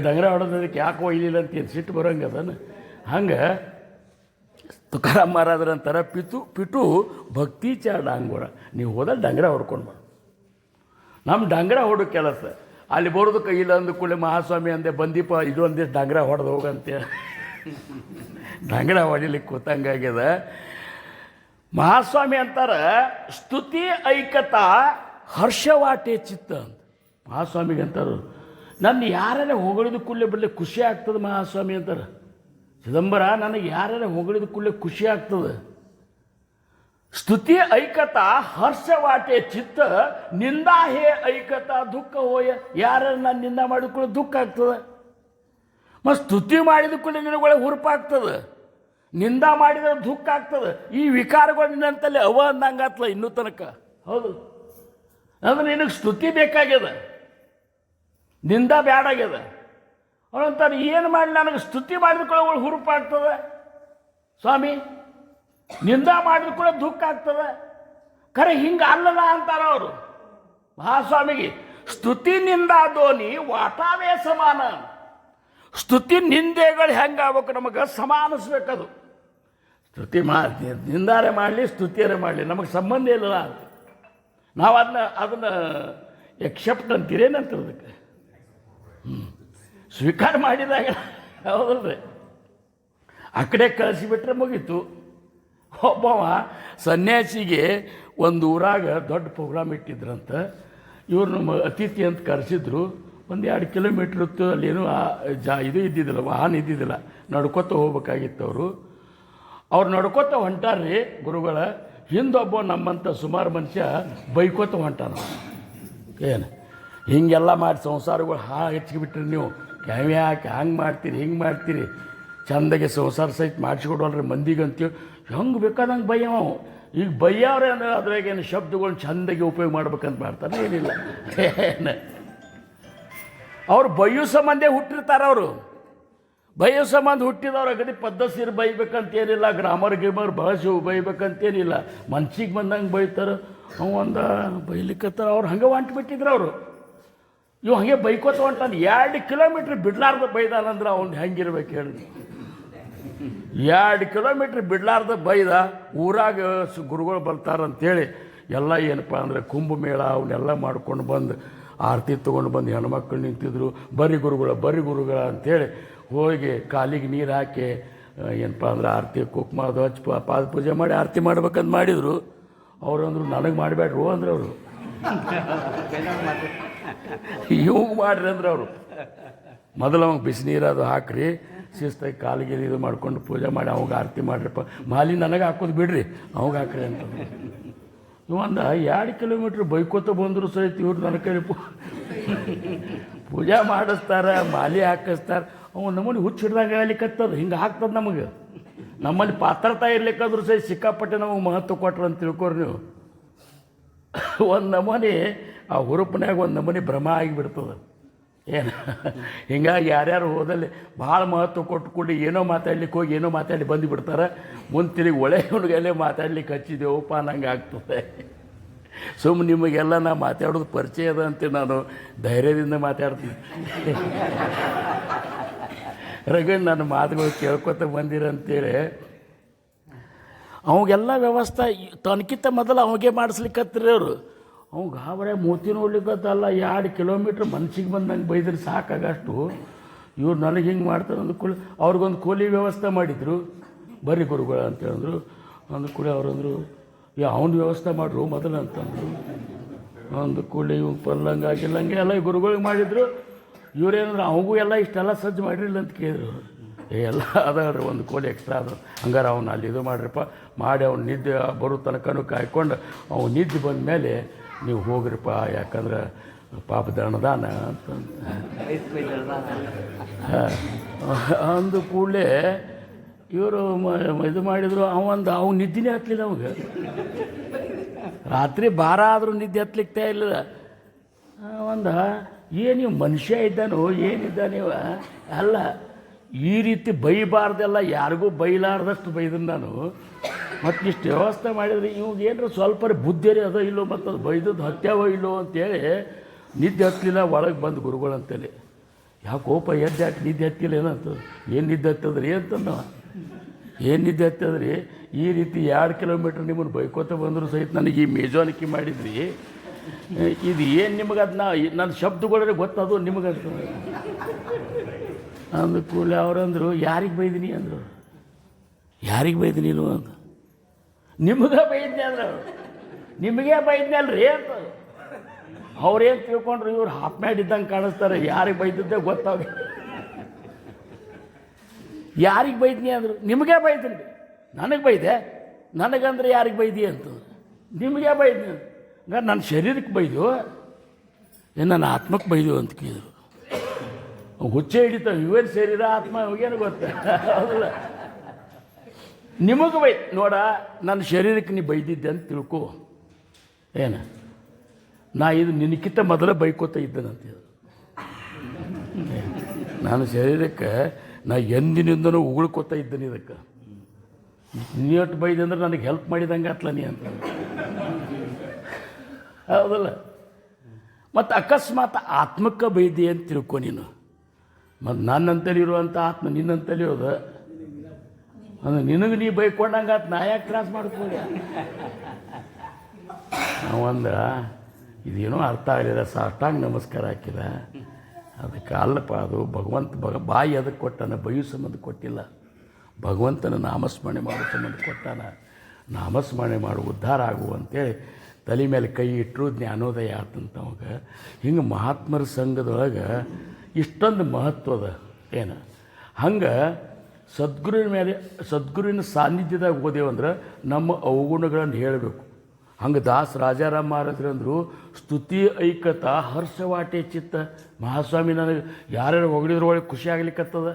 A: ಡಂಗರ ಹೊಡೆದದಕ್ಕೆ ಯಾಕೆ ಒಯ್ಲಿಲ್ಲ ಅಂತೇನು ಸಿಟ್ಟು ಬರೋಂಗದನ. ಹಂಗೆ ತುಕಾರಾಮ್ ಮಹಾರಾಜರು ಅಂತಾರೆ, ಪಿಟು ಭಕ್ತಿ ಚಾಡಂಗೋರ. ನೀವು ಹೋದಲ್ಲಿ ಡಂಗರ ಹೊಡ್ಕೊಂಡು ಬರೋ. ನಮ್ಮ ಡಂಗರ ಹೊಡೋ ಕೆಲಸ ಅಲ್ಲಿ ಬರೋದು ಕೈಯಿಲ್ಲ ಅಂದ ಕೂಡಲೇ ಮಹಾಸ್ವಾಮಿ ಅಂದೆ ಬಂದೀಪ ಇದು ಒಂದಿಷ್ಟು ಡಂಗರ ಹೊಡೆದು ಹೋಗಂತೇಳಿ ಡಂಗರ ಹೊಡಿಲಿಕ್ಕೆ ಕೂತಂಗಾಗ್ಯದ. ಮಹಾಸ್ವಾಮಿ ಅಂತಾರೆ, ಸ್ತುತಿ ಐಕತಾ ಹರ್ಷವಾಟೆ ಚಿತ್ತ ಅಂತ. ಮಹಾಸ್ವಾಮಿಗೆ ಅಂತಾರೆ, ನನ್ನ ಯಾರೇ ಹೊಗಳಿದ ಕೂಡಲೇ ಬರಲಿ ಖುಷಿ ಆಗ್ತದೆ ಮಹಾಸ್ವಾಮಿ ಅಂತಾರೆ. ಚಿದಂಬರ, ನನಗೆ ಯಾರೇ ಹೊಗಳಿದ ಕೂಡಲೇ ಖುಷಿ ಆಗ್ತದೆ. ಸ್ತುತಿ ಐಕತಾ ಹರ್ಷವಾಟೆ ಚಿತ್ತ ನಿಂದಾ ಹೇ ಐಕತಾ ದುಃಖ ಹೋಯ. ಯಾರ ನಾನು ನಿಂದ ಮಾಡಿದ ಕೂಡ ದುಃಖ ಆಗ್ತದೆ. ಮತ್ತು ಸ್ತುತಿ ಮಾಡಿದ ಕೂಡ ನಿನಗೊಳಗೆ ಹುರುಪಾಗ್ತದೆ, ನಿಂದ ಮಾಡಿದ್ರೆ ದುಃಖ ಆಗ್ತದೆ. ಈ ವಿಕಾರಗಳು ನಿನ್ನಂತಲ್ಲಿ ಅವ ಅಂದಂಗಾತ್ಲ ಇನ್ನೂ ತನಕ. ಹೌದು, ಅಂದ್ರೆ ನಿನಗೆ ಸ್ತುತಿ ಬೇಕಾಗ್ಯದ, ನಿಂದ ಬ್ಯಾಡಾಗ್ಯದ. ಅವನಂತಾರೆ, ಏನು ಮಾಡಿ ನನಗೆ ಸ್ತುತಿ ಮಾಡಿದ ಕೂಡ ಹುರುಪಾಗ್ತದೆ ಸ್ವಾಮಿ, ನಿಂದ ಮಾಡಿದ ಕೂಡ ದುಃಖ ಆಗ್ತದೆ. ಖರೆ ಹಿಂಗೆ ಅಲ್ಲಲ್ಲ ಅಂತಾರ ಅವರು ಮಹಾಸ್ವಾಮಿಗೆ. ಸ್ತುತಿ ನಿಂದ ಧ್ವನಿ ವಾಟಾವೇ ಸಮಾನ. ಸ್ತುತಿ ನಿಂದೆಗಳು ಹೆಂಗಾಗಬೇಕು, ನಮಗೆ ಸಮಾನಿಸ್ಬೇಕದು. ಸ್ತುತಿ ನಿಂದಾರೆ ಮಾಡಲಿ, ಸ್ತುತಿಯರೇ ಮಾಡಲಿ, ನಮಗೆ ಸಂಬಂಧ ಇಲ್ಲ. ನಾವು ಅದನ್ನು ಎಕ್ಸೆಪ್ಟ್ ಅಂತೀರೇನಂತ ಅದಕ್ಕೆ ಸ್ವೀಕಾರ ಮಾಡಿದಾಗ ಹೌದಲ್ರಿ. ಆ ಕಡೆ ಕಳಿಸಿಬಿಟ್ರೆ ಮುಗೀತು. ಒಬ್ಬವ ಸನ್ಯಾಸಿಗೆ ಒಂದು ಊರಾಗ ದೊಡ್ಡ ಪ್ರೋಗ್ರಾಮ್ ಇಟ್ಟಿದ್ರಂತ. ಇವ್ರನ್ನ ಅತಿಥಿ ಅಂತ ಕರೆಸಿದ್ರು. 1-2 ಕಿಲೋಮೀಟ್ರ್ ಇತ್ತು. ಅಲ್ಲೇನು ಇದು ಇದ್ದಿದ್ದಿಲ್ಲ, ವಾಹನ ಇದ್ದಿದ್ದಿಲ್ಲ, ನಡ್ಕೊತ ಹೋಗ್ಬೇಕಾಗಿತ್ತು. ಅವ್ರು ನಡ್ಕೊತ ಹೊಂಟಾರ್ರಿ ಗುರುಗಳ. ಹಿಂದೊಬ್ಬ ನಮ್ಮಂಥ ಸುಮಾರು ಮನುಷ್ಯ ಬೈಕೋತ ಹೊಂಟಾನ. ಏನು ಹೀಗೆಲ್ಲ ಮಾಡಿ ಸಂಸಾರಗಳು ಹೆಚ್ಚಿಬಿಟ್ರಿ ನೀವು, ಯಾಕೆ ಹಂಗೆ ಮಾಡ್ತೀರಿ, ಹಿಂಗೆ ಮಾಡ್ತೀರಿ, ಚಂದಾಗೆ ಸಂಸಾರ ಸಹಿತ ಮಾಡಿಸ್ಕೊಡೋಲ್ರಿ ಮಂದಿಗಂತೀವಿ. ಹೆಂಗೆ ಬೇಕಾದಂಗೆ ಬೈಯವ. ಈಗ ಬೈಯವ್ರೆ ಅಂದ್ರೆ ಅದ್ರಾಗೇನು ಶಬ್ದಗಳನ್ನ ಚಂದಾಗಿ ಉಪಯೋಗ ಮಾಡ್ಬೇಕಂತ ಮಾಡ್ತಾರೆ. ಏನಿಲ್ಲ, ಏನು ಅವ್ರು ಬೈಯೋ ಸಂಬಂಧೇ ಹುಟ್ಟಿರ್ತಾರೆ. ಅವರು ಬೈಯೋ ಸಂಬಂಧ ಹುಟ್ಟಿದವ್ರು ಅಗದಿ ಪದ್ಧತಿ ಬೈಬೇಕಂತೇನಿಲ್ಲ, ಗ್ರಾಮರ್ ಗಿಮರ್ ಬಳಸಿ ಬೈಬೇಕಂತೇನಿಲ್ಲ. ಮನ್ಸಿಗೆ ಬಂದಂಗೆ ಬೈತಾರೆ. ಒಂದು ಬೈಲಿಕ್ಕತ್ತಾರ. ಅವ್ರು ಹಂಗೆ ಹೊಂಟ್ಬಿಟ್ಟಿದ್ರು. ಅವರು ಇವು ಹಾಗೆ ಬೈಕೋತ ಹೊಂಟಾನ. 2 ಕಿಲೋಮೀಟ್ರ್ ಬಿಡ್ಲಾರ್ದ ಬೈದಾನಂದ್ರೆ ಅವ್ನು ಹೆಂಗಿರ್ಬೇಕು ಹೇಳಿ. 2 ಕಿಲೋಮೀಟ್ರ್ ಬಿಡ್ಲಾರ್ದ ಬೈದ. ಊರಾಗ ಗುರುಗಳು ಬರ್ತಾರಂತೇಳಿ ಎಲ್ಲ ಏನಪ್ಪ ಅಂದರೆ ಕುಂಭಮೇಳ ಅವನ್ನೆಲ್ಲ ಮಾಡ್ಕೊಂಡು ಬಂದು ಆರತಿ ತೊಗೊಂಡು ಬಂದು ಹೆಣ್ಮಕ್ಳು ನಿಂತಿದ್ರು. ಬರ್ರಿ ಗುರುಗಳ ಅಂಥೇಳಿ ಹೋಗಿ ಕಾಲಿಗೆ ನೀರು ಹಾಕಿ ಏನಪ್ಪ ಅಂದ್ರೆ ಆರತಿ ಕುಕ್ಮ ಅದು ಹಚ್ಚಿ ಪಾದ ಪೂಜೆ ಮಾಡಿ ಆರತಿ ಮಾಡ್ಬೇಕಂತ ಮಾಡಿದರು. ಅವ್ರಂದ್ರು ನನಗೆ ಮಾಡಬೇಡ್ರು ಅಂದ್ರೆ ಅವರು ಇವಾಗ ಮಾಡ್ರಿ ಅಂದ್ರೆ ಅವರು ಮೊದಲು ಅವಾಗ ಬಿಸಿನೀರು ಅದು ಹಾಕ್ರಿ, ಶಿಸ್ತಾಗಿ ಕಾಲಿಗೆ ಇದು ಮಾಡ್ಕೊಂಡು ಪೂಜೆ ಮಾಡಿ ಅವಾಗ ಆರತಿ ಮಾಡಿರಪ್ಪ. ಮಾಲಿ ನನಗೆ ಹಾಕೋದು ಬಿಡ್ರಿ, ಅವಾಗ ಹಾಕ್ರಿ ಅಂತ. ಒಂದು 2 ಕಿಲೋಮೀಟ್ರ್ ಬೈಕೋತ ಬಂದರು ಸಹಿತ ಇವ್ರು ನನ್ನ ಕೈ ಪೂಜೆ ಮಾಡಿಸ್ತಾರೆ, ಮಾಲಿ ಹಾಕಿಸ್ತಾರೆ. ಅವ ನಮ್ಮಲ್ಲಿ ಹುಚ್ಚು ಹಿಡ್ದಂಗೆ ಆಗ್ಲಿಕ್ಕತ್ತದ, ಹಿಂಗೆ ಆಗ್ತದೆ ನಮಗೆ. ನಮ್ಮಲ್ಲಿ ಪಾತ್ರತಾ ಇರ್ಲಿಕ್ಕಾದ್ರೂ ಸಹ ಸಿಕ್ಕಾಪಟ್ಟೆ ನಮಗೆ ಮಹತ್ವ ಕೊಟ್ರು ಅಂತ ತಿಳ್ಕೊರಿ ನೀವು. ಒಂದು ನಮೂನಿ ಆ ಹುರುಪಿನಾಗ ಒಂದು ನಮೂನಿ ಭ್ರಮ ಆಗಿಬಿಡ್ತದೆ. ಏನು ಹಿಂಗಾಗಿ ಯಾರ್ಯಾರು ಹೋದಲ್ಲಿ ಭಾಳ ಮಹತ್ವ ಕೊಟ್ಟುಕೊಂಡು ಏನೋ ಮಾತಾಡ್ಲಿಕ್ಕೆ ಹೋಗಿ ಏನೋ ಮಾತಾಡಿ ಬಂದುಬಿಡ್ತಾರೆ. ಮುಂದೆ ತಿರುಗಿ ಒಳ್ಳೆ ಹುಡುಗಲ್ಲೇ ಮಾತಾಡ್ಲಿಕ್ಕೆ ಹಚ್ಚಿದೇವಪ್ಪ ನಂಗೆ ಆಗ್ತದೆ. ಸುಮ್ಮನೆ ನಿಮಗೆಲ್ಲ ನಾ ಮಾತಾಡೋದು ಪರಿಚಯ ಅದ ಅಂತ ನಾನು ಧೈರ್ಯದಿಂದ ಮಾತಾಡ್ತೀನಿ. ರಗಡ್ ನನ್ನ ಮಾತುಗಳು ಕೇಳ್ಕೊತ ಬಂದಿರಂತೇಳಿ ಅವಾಗೆಲ್ಲ ವ್ಯವಸ್ಥೆ ತನಕಿಂತ ಮೊದಲು ಅವಾಗೆ ಮಾಡಿಸ್ಲಿಕ್ಕತ್ರಿ ಅವರು. ಅವ್ನು ಗಾಬರಿ ಮೂತಿ ನೋಡ್ಲಿಕ್ಕತ್ತಲ್ಲ 2 ಕಿಲೋಮೀಟ್ರ್ ಮನ್ಸಿಗೆ ಬಂದಂಗೆ ಬೈದ್ರೆ ಸಾಕಾಗಷ್ಟು. ಇವ್ರು ನನಗೆ ಹಿಂಗೆ ಮಾಡ್ತಾರೆ ಅಂದ್ಕೊಳ್ಳಿ. ಅವ್ರಿಗೊಂದು ಕೋಲಿ ವ್ಯವಸ್ಥೆ ಮಾಡಿದರು, ಬರ್ರಿ ಗುರುಗಳು ಅಂತೇಳಿದ್ರು. ಅಂದ್ಕೊಳ್ಳಿ ಅವ್ರಂದರು ಅವನ ವ್ಯವಸ್ಥೆ ಮಾಡ್ರು ಮೊದಲು ಅಂತಂದರು. ಒಂದು ಕೂಲಿ ಇವ್ ಪಲ್ಲಂಗೆ ಆಗಿಲ್ಲಂಗೆ ಎಲ್ಲ ಗುರುಗಳಿಗೆ ಮಾಡಿದರು. ಇವ್ರೇನಂದ್ರೆ ಅವಾಗೂ ಎಲ್ಲ ಇಷ್ಟೆಲ್ಲ ಸಜ್ಜು ಮಾಡಿರಲಿಲ್ಲ ಅಂತ ಕೇಳಿದ್ರು. ಎಲ್ಲ ಅದಾಳ್ರಿ ಒಂದು ಕೋಲಿ ಎಕ್ಸ್ಟ್ರಾ ಅದು. ಹಂಗಾರೆ ಅವ್ನು ಅಲ್ಲಿ ಇದು ಮಾಡಿರಪ್ಪ ಮಾಡಿ ಅವ್ನು ನಿದ್ದೆ ಬರೋ ತನಕನೂ ಕಾಯ್ಕೊಂಡು ಅವ್ನು ನಿದ್ದೆ ಬಂದ ಮೇಲೆ ನೀವು ಹೋಗ್ರಿಪ್ಪ, ಯಾಕಂದ್ರೆ ಪಾಪ ದಾನ ಅಂತಂದು ಅಂದು ಕೂಡಲೇ ಇವರು ಇದು ಮಾಡಿದರು. ಅವ್ನು ನಿದ್ದೆನೇ ಹತ್ತಲಿಲ್ಲ ಅವಾಗ. ರಾತ್ರಿ ಭಾರ ಆದರೂ ನಿದ್ದೆ ಹತ್ತಲಿಕ್ಕೆ ಇಲ್ಲ. ಏನು ಮನುಷ್ಯ ಇದ್ದಾನೋ ಏನಿದ್ದಾನೇವ ಅಲ್ಲ. ಈ ರೀತಿ ಬೈಬಾರ್ದೆಲ್ಲ, ಯಾರಿಗೂ ಬೈಲಾರ್ದಷ್ಟು ಬೈದನು ನಾನು. ಮತ್ತು ಇಷ್ಟು ವ್ಯವಸ್ಥೆ ಮಾಡಿದರೆ ಇವಾಗ ಏನರ ಸ್ವಲ್ಪ ಬುದ್ಧಿರಿ ಅದೋ ಇಲ್ಲೋ ಮತ್ತು ಅದು ಬೈದದ್ದು ಹತ್ಯಾವೋ ಇಲ್ಲೋ ಅಂತೇಳಿ ನಿದ್ದೆ ಹತ್ತಲಿಲ್ಲ. ಒಳಗೆ ಬಂದು ಗುರುಗಳಂತೇಳಿ ಯಾಕೋಪ ಎದ್ದು ಯಾಕೆ ನಿದ್ದೆ ಹತ್ತಿಲ್ಲ ಏನಂತದ್ದು. ಏನು ನಿದ್ದೆ ಹತ್ತದ್ರಿ ಅಂತಂದು. ಏನು ನಿದ್ದೆ ಹತ್ತದ್ರಿ, ಈ ರೀತಿ 2 ಕಿಲೋಮೀಟ್ರ್ ನಿಮ್ಮನ್ನು ಬೈಕೋತ ಬಂದರೂ ಸಹಿತ ನನಗೆ ಈ ಮೇಜಾನಿಕೆ ಮಾಡಿದ್ರಿ. ಇದು ಏನು ನಿಮಗೆ ಅದನ್ನ ನನ್ನ ಶಬ್ದಗಳೇ ಗೊತ್ತದು ನಿಮಗಂತ ಅಂದ ಕೂಡಲೇ ಅವರಂದರು ಯಾರಿಗೆ ಬೈದಿನಿ ಅಂದರು. ಯಾರಿಗೆ ಬೈದಿನಿ ನೀನು ಅಂತ. ನಿಮಗೆ ಬೈದ್ನಿ ಅಂದ್ರೆ ನಿಮಗೇ ಬೈದ್ನಿ ಅಲ್ರಿ ಅಂತ. ಅವ್ರೇನು ತಿಳ್ಕೊಂಡ್ರು ಇವ್ರು ಹಾಫ್ ಮ್ಯಾಡ್ ಇದ್ದಂಗೆ ಕಾಣಿಸ್ತಾರೆ. ಯಾರಿಗೆ ಬೈದಿದ್ದೆ ಗೊತ್ತಾಗ. ಯಾರಿಗೆ ಬೈದ್ನಿ ಅಂದರು. ನಿಮಗೇ ಬೈತೀನಿ. ನನಗೆ ಬೈದೆ. ನನಗಂದ್ರೆ ಯಾರಿಗೆ ಬೈದಿ ಅಂತ. ನಿಮಗೇ ಬೈದ್ನಿ ಅಂತ. ಹಂಗಾರೆ ನನ್ನ ಶರೀರಕ್ಕೆ ಬೈದು ಏನು ನನ್ನ ಆತ್ಮಕ್ಕೆ ಬೈದು ಅಂತ ಕೇಳಿದ್ರು. ಹುಚ್ಚೆ ಹಿಡಿತಾವೆ ಇವೇನು ಶರೀರ ಆತ್ಮ ಇವಾಗೇನು ಗೊತ್ತ ಹೌದಲ್ಲ. ನಿಮಗೆ ನೋಡ ನನ್ನ ಶರೀರಕ್ಕೆ ನೀ ಬೈದಿದ್ದೆ ಅಂತ ತಿಳ್ಕೊ. ಏನು ನಾ ಇದು ನಿನಕ್ಕಿಂತ ಮೊದಲೇ ಬೈಕೋತ ಇದ್ದೇನಂತ. ನಾನು ಶರೀರಕ್ಕೆ ನಾ ಎಂದಿನಿಂದನೂ ಉಗುಳ್ಕೋತ ಇದ್ದೇನೆ. ಇದಕ್ಕೆ ನೀಟ್ ಬೈದೆ ಅಂದ್ರೆ ನನಗೆ ಹೆಲ್ಪ್ ಮಾಡಿದಂಗೆ ಆತ್ಲ ನೀ ಅಂತ. ಹೌದಲ್ಲ. ಮತ್ತು ಅಕಸ್ಮಾತ್ ಆತ್ಮಕ್ಕೆ ಬೈದಿ ಅಂತ ತಿಳ್ಕೊ ನೀನು. ಮತ್ತು ನನ್ನಂತಲ್ಲಿ ಇರುವಂಥ ಆತ್ಮ ನಿನ್ನಂತಲ್ಲಿ ಇರೋದು ಅಂದ್ರೆ ನಿನಗೆ ನೀ ಬೈಕೊಂಡಂಗೆ ಆತು. ನಾ ಯಾಕೆ ತ್ರಾಸ ಮಾಡ್ಕೊಳ್ಳಿ. ನಾವಂದ ಇದೇನೋ ಅರ್ಥ ಆಗಲಿಲ್ಲ. ಸಾಷ್ಟಾಂಗ ನಮಸ್ಕಾರ ಹಾಕಿದ. ಅದಕ್ಕೆ ಅಲ್ಲಪ್ಪ, ಅದು ಭಗವಂತ ಬಾಯಿ ಅದಕ್ಕೆ ಕೊಟ್ಟಾನ, ಬೈಯು ಸಂಬಂಧ ಕೊಟ್ಟಿಲ್ಲ. ಭಗವಂತನ ನಾಮಸ್ಮರಣೆ ಮಾಡೋ ಸಂಬಂಧ ಕೊಟ್ಟಾನ. ನಾಮಸ್ಮರಣೆ ಮಾಡು ಉದ್ಧಾರ ಆಗು ಅಂತೇಳಿ ತಲೆ ಮೇಲೆ ಕೈ ಇಟ್ಟರು ಜ್ಞಾನೋದಯ ಆತಂತ ಅವಾಗ. ಹಿಂಗೆ ಮಹಾತ್ಮರ ಸಂಘದೊಳಗೆ ಇಷ್ಟೊಂದು ಮಹತ್ವದ ಏನು. ಹಂಗೆ ಸದ್ಗುರುವಿನ ಮೇಲೆ ಸದ್ಗುರುವಿನ ಸಾನ್ನಿಧ್ಯದಾಗ ಹೋದೇವಂದ್ರೆ ನಮ್ಮ ಅವಗುಣಗಳನ್ನು ಹೇಳಬೇಕು. ಹಂಗೆ ರಾಜಾರಾಮ್ ಮಹಾರಾಜರು ಅಂದರು, ಸ್ತುತಿ ಐಕತ ಹರ್ಷವಾಟೆ ಚಿತ್ತ. ಮಹಾಸ್ವಾಮಿ ನನಗೆ ಯಾರ್ಯಾರು ಹೊಗಳಿದ್ರ ಒಳಗೆ ಖುಷಿ ಆಗ್ಲಿಕ್ಕತ್ತದ.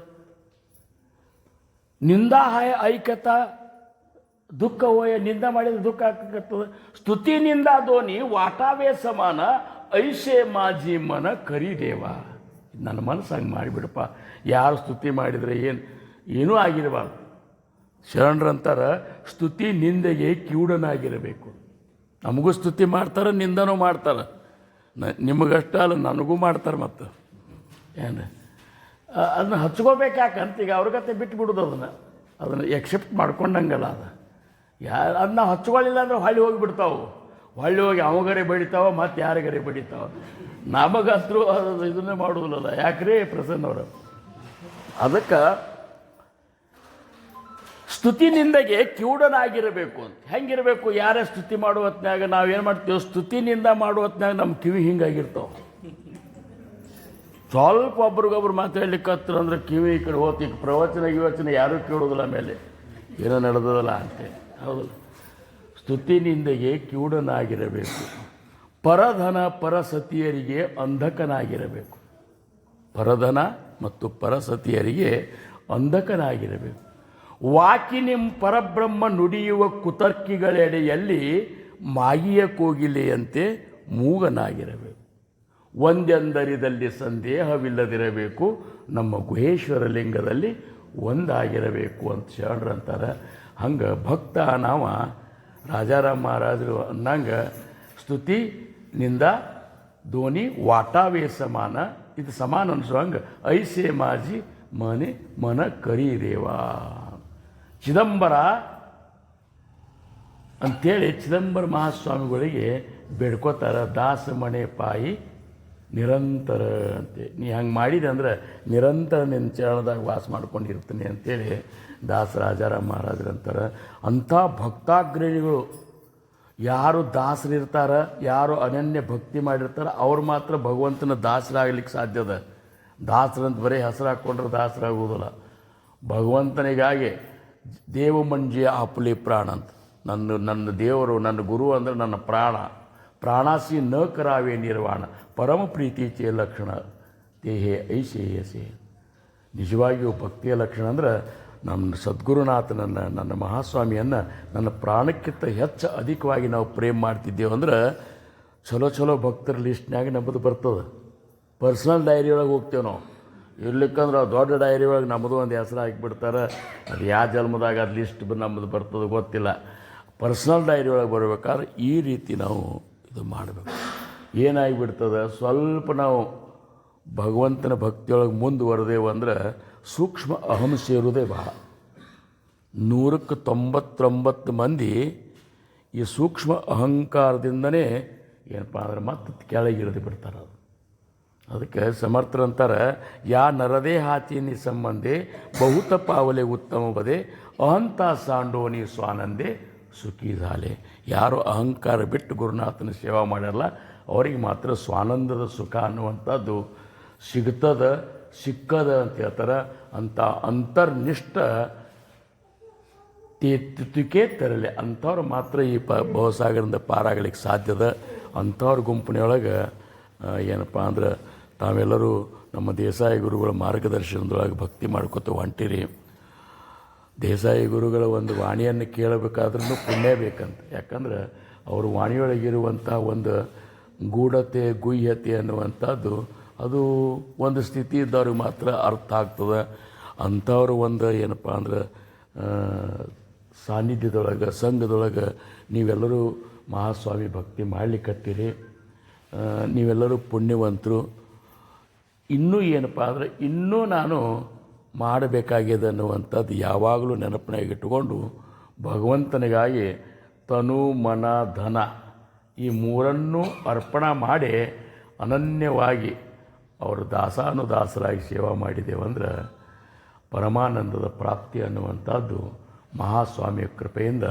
A: ನಿಂದಾ ಐಕತ ದುಃಖ ಹೋಯ, ನಿಂದ ಮಾಡಿದ್ರೆ ದುಃಖ ಆಗ್ಲಿಕ್ಕತ್ತದ. ಸ್ತುತಿ ನಿಂದ ಧೋನಿ ವಾಟಾವೇ ಸಮಾನ, ಐಸೆ ಮಾಜಿ ಮನ ಕರಿದೇವ. ನನ್ನ ಮನಸ್ಸು ಹಂಗೆ ಮಾಡಿಬಿಡಪ್ಪ. ಯಾರು ಸ್ತುತಿ ಮಾಡಿದರೆ ಏನೂ ಆಗಿರಬಾರ್ದು. ಶರಣರಂತಾರ ಸ್ತುತಿ ನಿಂದೆಗೆ ಕಿವುಡನಾಗಿರಬೇಕು. ನಮಗೂ ಸ್ತುತಿ ಮಾಡ್ತಾರೆ, ನಿಂದನೂ ಮಾಡ್ತಾರೆ. ನಿಮಗಷ್ಟ ಅಲ್ಲ, ನನಗೂ ಮಾಡ್ತಾರೆ. ಮತ್ತು ಏನು ಅದನ್ನ ಹಚ್ಕೋಬೇಕಾಕಂತ ಈಗ ಅವ್ರಿಗತ್ತೆ ಬಿಟ್ಟುಬಿಡೋದು. ಅದನ್ನು ಎಕ್ಸೆಪ್ಟ್ ಮಾಡ್ಕೊಂಡಂಗಲ್ಲ. ಅದನ್ನ ಹಚ್ಕೊಳ್ಳಿಲ್ಲ ಅಂದ್ರೆ ಹೊಳ್ಳಿ ಹೋಗಿಬಿಡ್ತಾವೆ. ಹೊಳ್ಳಿ ಹೋಗಿ ಅವಗರೆ ಬಡಿತಾವೆ, ಮತ್ತು ಯಾರಿಗರೆ ಬಡಿತಾವೆ. ನಮಗಂತರೂ ಅದು ಇದನ್ನೇ ಮಾಡೋದಿಲ್ಲಲ್ಲ. ಯಾಕ್ರಿ ಪ್ರಸನ್ನವರು. ಅದಕ್ಕೆ ಸ್ತುತಿ ನಿಂದೆಗೆ ಕಿವುಡನಾಗಿರಬೇಕು ಅಂತ. ಹೆಂಗಿರಬೇಕು? ಯಾರೇ ಸ್ತುತಿ ಮಾಡುವ ಹೊತ್ನಾಗ ನಾವೇನು ಮಾಡ್ತೀವಿ, ಸ್ತುತಿನಿಂದ ಮಾಡುವ ಹೊತ್ನಾಗ ನಮ್ಮ ಕಿವಿ ಹಿಂಗಾಗಿರ್ತಾವೆ. ಸ್ವಲ್ಪ ಒಬ್ರಿಗೊಬ್ರು ಮಾತಾಡ್ಲಿಕ್ಕತ್ರ ಅಂದ್ರೆ ಕಿವಿ ಈ ಕಡೆ ಹೋತು, ಈಗ ಪ್ರವಚನ ಗಿವಚನ ಯಾರೂ ಕೇಳೋದಿಲ್ಲ. ಮೇಲೆ ಏನೋ ನಡೆದದಲ್ಲ ಅಂತೆ. ಹೌದಲ್ಲ. ಸ್ತುತಿ ನಿಂದೆಗೆ ಕಿವುಡನಾಗಿರಬೇಕು. ಪರಧನ ಪರಸತಿಯರಿಗೆ ಅಂಧಕನಾಗಿರಬೇಕು. ಪರಧನ ಮತ್ತು ಪರಸತಿಯರಿಗೆ ಅಂಧಕನಾಗಿರಬೇಕು. ವಾಕಿನಿಂ ಪರಬ್ರಹ್ಮ ನುಡಿಯುವ ಕುತರ್ಕಿಗಳೆಡೆಯಲ್ಲಿ ಮಾಗಿಯ ಕೋಗಿಲೆಯಂತೆ ಮೂಗನಾಗಿರಬೇಕು. ಒಂದೆಂದರಿದಲ್ಲಿ ಸಂದೇಹವಿಲ್ಲದಿರಬೇಕು. ನಮ್ಮ ಗುಹೇಶ್ವರ ಲಿಂಗದಲ್ಲಿ ಒಂದಾಗಿರಬೇಕು ಅಂತ ಶರಣರಂತಾರೆ. ಹಂಗೆ ಭಕ್ತ ನಾವು ರಾಜಾರಾಮ್ ಮಹಾರಾಜರು ಅನ್ನಂಗೆ ಸ್ತುತಿನಿಂದ ಧ್ವನಿ ವಾಟಾವೇ ಸಮಾನ, ಇದು ಸಮಾನ ಅನ್ಸುವಂಗೆ ಐಸೆ ಮಾಜಿ ಮನೆ ಮನ ಕರೀರೇವಾ. ಚಿದಂಬರ ಅಂಥೇಳಿ ಚಿದಂಬರ ಮಹಾಸ್ವಾಮಿಗಳಿಗೆ ಬೇಡ್ಕೋತಾರೆ, ದಾಸ ಮನೆ ಪಾಯಿ ನಿರಂತರ ಅಂತೆ. ನೀ ಹಂಗೆ ಮಾಡಿದೆ ಅಂದ್ರೆ ನಿರಂತರ ನಿನ್ನ ಚರಣದಾಗ ವಾಸ ಮಾಡ್ಕೊಂಡಿರ್ತೀನಿ ಅಂಥೇಳಿ ದಾಸ ರಾಜಾರಾಮ್ ಮಹಾರಾಜರು ಅಂತಾರೆ. ಅಂಥ ಭಕ್ತಾಗ್ರಣಿಗಳು ಯಾರು ದಾಸರಿರ್ತಾರೆ, ಯಾರು ಅನನ್ಯ ಭಕ್ತಿ ಮಾಡಿರ್ತಾರೆ, ಅವ್ರು ಮಾತ್ರ ಭಗವಂತನ ದಾಸರಾಗಲಿಕ್ಕೆ ಸಾಧ್ಯದ. ದಾಸರಂತ ಬರೀ ಹೆಸರು ಹಾಕ್ಕೊಂಡ್ರೆ ದಾಸರಾಗುವುದಿಲ್ಲ. ಭಗವಂತನಿಗಾಗಿ ದೇವಮಂಜಿಯ ಆಪುಲಿ ಪ್ರಾಣ ಅಂತ. ನನ್ನ ದೇವರು, ನನ್ನ ಗುರು ಅಂದರೆ ನನ್ನ ಪ್ರಾಣ. ಪ್ರಾಣಾಸಿ ನ ಕರಾವೇ ನಿರ್ವಾಣ, ಪರಮ ಪ್ರೀತಿಚೇ ಲಕ್ಷಣ ದೇಹೇ ಐಶೇಯಸೆ. ನಿಜವಾಗಿಯೂ ಭಕ್ತಿಯ ಲಕ್ಷಣ ಅಂದ್ರೆ ನಮ್ಮ ಸದ್ಗುರುನಾಥನನ್ನು, ನನ್ನ ಮಹಾಸ್ವಾಮಿಯನ್ನು ನನ್ನ ಪ್ರಾಣಕ್ಕಿಂತ ಹೆಚ್ಚು ಅಧಿಕವಾಗಿ ನಾವು ಪ್ರೇಮ ಮಾಡ್ತಿದ್ದೇವೆ ಅಂದ್ರೆ ಚಲೋ ಭಕ್ತರ ಲಿಸ್ಟ್ನಾಗ ನಮ್ಮದು ಬರ್ತದೆ. ಪರ್ಸ್ನಲ್ ಡೈರಿ ಒಳಗೆ ಹೋಗ್ತೇವೆ ನಾವು. ಇರ್ಲಿಕ್ಕಂದ್ರೆ ದೊಡ್ಡ ಡೈರಿ ಒಳಗೆ ನಮ್ಮದು ಒಂದು ಹೆಸರು ಹಾಕಿಬಿಡ್ತಾರೆ. ಅದು ಯಾವ ಜನ್ಮದಾಗ ಅದು ಲಿಸ್ಟ್ ನಮ್ಮದು ಬರ್ತದೆ ಗೊತ್ತಿಲ್ಲ. ಪರ್ಸ್ನಲ್ ಡೈರಿ ಒಳಗೆ ಬರಬೇಕಾದ್ರೆ ಈ ರೀತಿ ನಾವು ಇದು ಮಾಡಬೇಕು. ಏನಾಗಿಬಿಡ್ತದೆ, ಸ್ವಲ್ಪ ನಾವು ಭಗವಂತನ ಭಕ್ತಿಯೊಳಗೆ ಮುಂದುವರೆದೇವು ಅಂದ್ರೆ ಸೂಕ್ಷ್ಮ ಅಹಂ ಸೇರುವುದೇ ಬಹಳ. 100ಕ್ಕೆ 99 ಮಂದಿ ಈ ಸೂಕ್ಷ್ಮ ಅಹಂಕಾರದಿಂದನೇ ಏನಪ್ಪ ಅಂದ್ರೆ ಮತ್ತೆ ಕೆಳಗಿಳಿದು ಬಿಡ್ತಾರೆ. ಅದಕ್ಕೆ ಸಮರ್ಥರಂತಾರೆ, ಯಾ ನರದೇ ಹಾಚಿನಿ ಸಂಬಂಧೆ ಬಹುತ ಪಾವಲೆ ಉತ್ತಮ ಬದೆ ಅಹಂತ ಸಾಂಡೋನಿ ಸ್ವಾನಂದೆ ಸುಖಿ ಧಾಲೆ. ಯಾರು ಅಹಂಕಾರ ಬಿಟ್ಟು ಗುರುನಾಥನ ಸೇವಾ ಮಾಡ್ಯಾರಲ್ಲ ಅವರಿಗೆ ಮಾತ್ರ ಸ್ವಾನಂದದ ಸುಖ ಅನ್ನುವಂಥದ್ದು ಸಿಕ್ಕದ ಅಂತ ಹೇಳ್ತಾರೆ. ಅಂಥ ಅಂತರ್ನಿಷ್ಠ ತಿಕೆ ತರಲೆ ಅಂಥವ್ರು ಮಾತ್ರ ಈ ಭವಸಾಗರದಿಂದ ಪಾರಾಗಲಿಕ್ಕೆ ಸಾಧ್ಯದ. ಅಂಥವ್ರ ಗುಂಪಿನೊಳಗೆ ಏನಪ್ಪ ಅಂದ್ರೆ ತಾವೆಲ್ಲರೂ ನಮ್ಮ ದೇಸಾಯಿ ಗುರುಗಳ ಮಾರ್ಗದರ್ಶನದೊಳಗೆ ಭಕ್ತಿ ಮಾಡ್ಕೊತ ಹೊಂಟಿರಿ. ದೇಸಾಯಿ ಗುರುಗಳ ಒಂದು ವಾಣಿಯನ್ನು ಕೇಳಬೇಕಾದ್ರೂ ಪುಣ್ಯ ಬೇಕಂತ. ಯಾಕಂದ್ರೆ ಅವರು ವಾಣಿಯೊಳಗಿರುವಂಥ ಒಂದು ಗೂಢತೆ ಗುಹ್ಯತೆ ಅನ್ನುವಂಥದ್ದು ಅದು ಒಂದು ಸ್ಥಿತಿ ಇದ್ದವ್ರಿಗೆ ಮಾತ್ರ ಅರ್ಥ ಆಗ್ತದೆ. ಅಂಥವ್ರು ಒಂದು ಏನಪ್ಪ ಅಂದ್ರೆ ಸಾನ್ನಿಧ್ಯದೊಳಗೆ ಸಂಘದೊಳಗೆ ನೀವೆಲ್ಲರೂ ಮಹಾಸ್ವಾಮಿ ಭಕ್ತಿ ಮಾಡಲಿಕ್ಕತ್ತೀರಿ. ನೀವೆಲ್ಲರೂ ಪುಣ್ಯವಂತರು. ಇನ್ನೂ ಏನಪ್ಪ ಅಂದರೆ ಇನ್ನೂ ನಾನು ಮಾಡಬೇಕಾಗಿದೆ ಅನ್ನುವಂಥದ್ದು ಯಾವಾಗಲೂ ನೆನಪಿನಾಗ ಇಟ್ಟುಕೊಂಡು ಭಗವಂತನಿಗಾಗಿ ತನು ಮನ ಧನ ಈ ಮೂರನ್ನೂ ಅರ್ಪಣೆ ಮಾಡಿ ಅನನ್ಯವಾಗಿ ಅವರು ದಾಸಾನುದಾಸರಾಗಿ ಸೇವಾ ಮಾಡಿದ್ದೇವಂದ್ರೆ ಪರಮಾನಂದದ ಪ್ರಾಪ್ತಿ ಅನ್ನುವಂಥದ್ದು ಮಹಾಸ್ವಾಮಿಯ ಕೃಪೆಯಿಂದ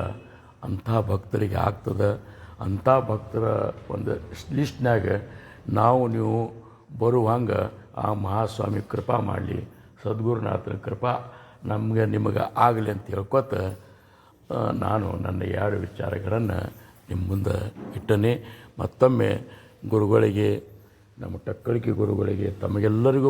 A: ಅಂಥ ಭಕ್ತರಿಗೆ ಆಗ್ತದೆ. ಅಂಥ ಭಕ್ತರ ಒಂದು ಲಿಸ್ಟ್ನಾಗ ನಾವು ನೀವು ಬರುವಂಗೆ ಆ ಮಹಾಸ್ವಾಮಿ ಕೃಪಾ ಮಾಡಲಿ, ಸದ್ಗುರುನಾಥನ ಕೃಪಾ ನಮಗೆ ನಿಮಗೆ ಆಗಲಿ ಅಂತ ಹೇಳ್ಕೊತ ನಾನು ನನ್ನ 2 ವಿಚಾರಗಳನ್ನು ನಿಮ್ಮ ಮುಂದೆ ಇಟ್ಟನೆ. ಮತ್ತೊಮ್ಮೆ ಗುರುಗಳಿಗೆ, ನಮ್ಮ ಟಕ್ಕಳಿಕೆ ಗುರುಗಳಿಗೆ, ತಮಗೆಲ್ಲರಿಗೂ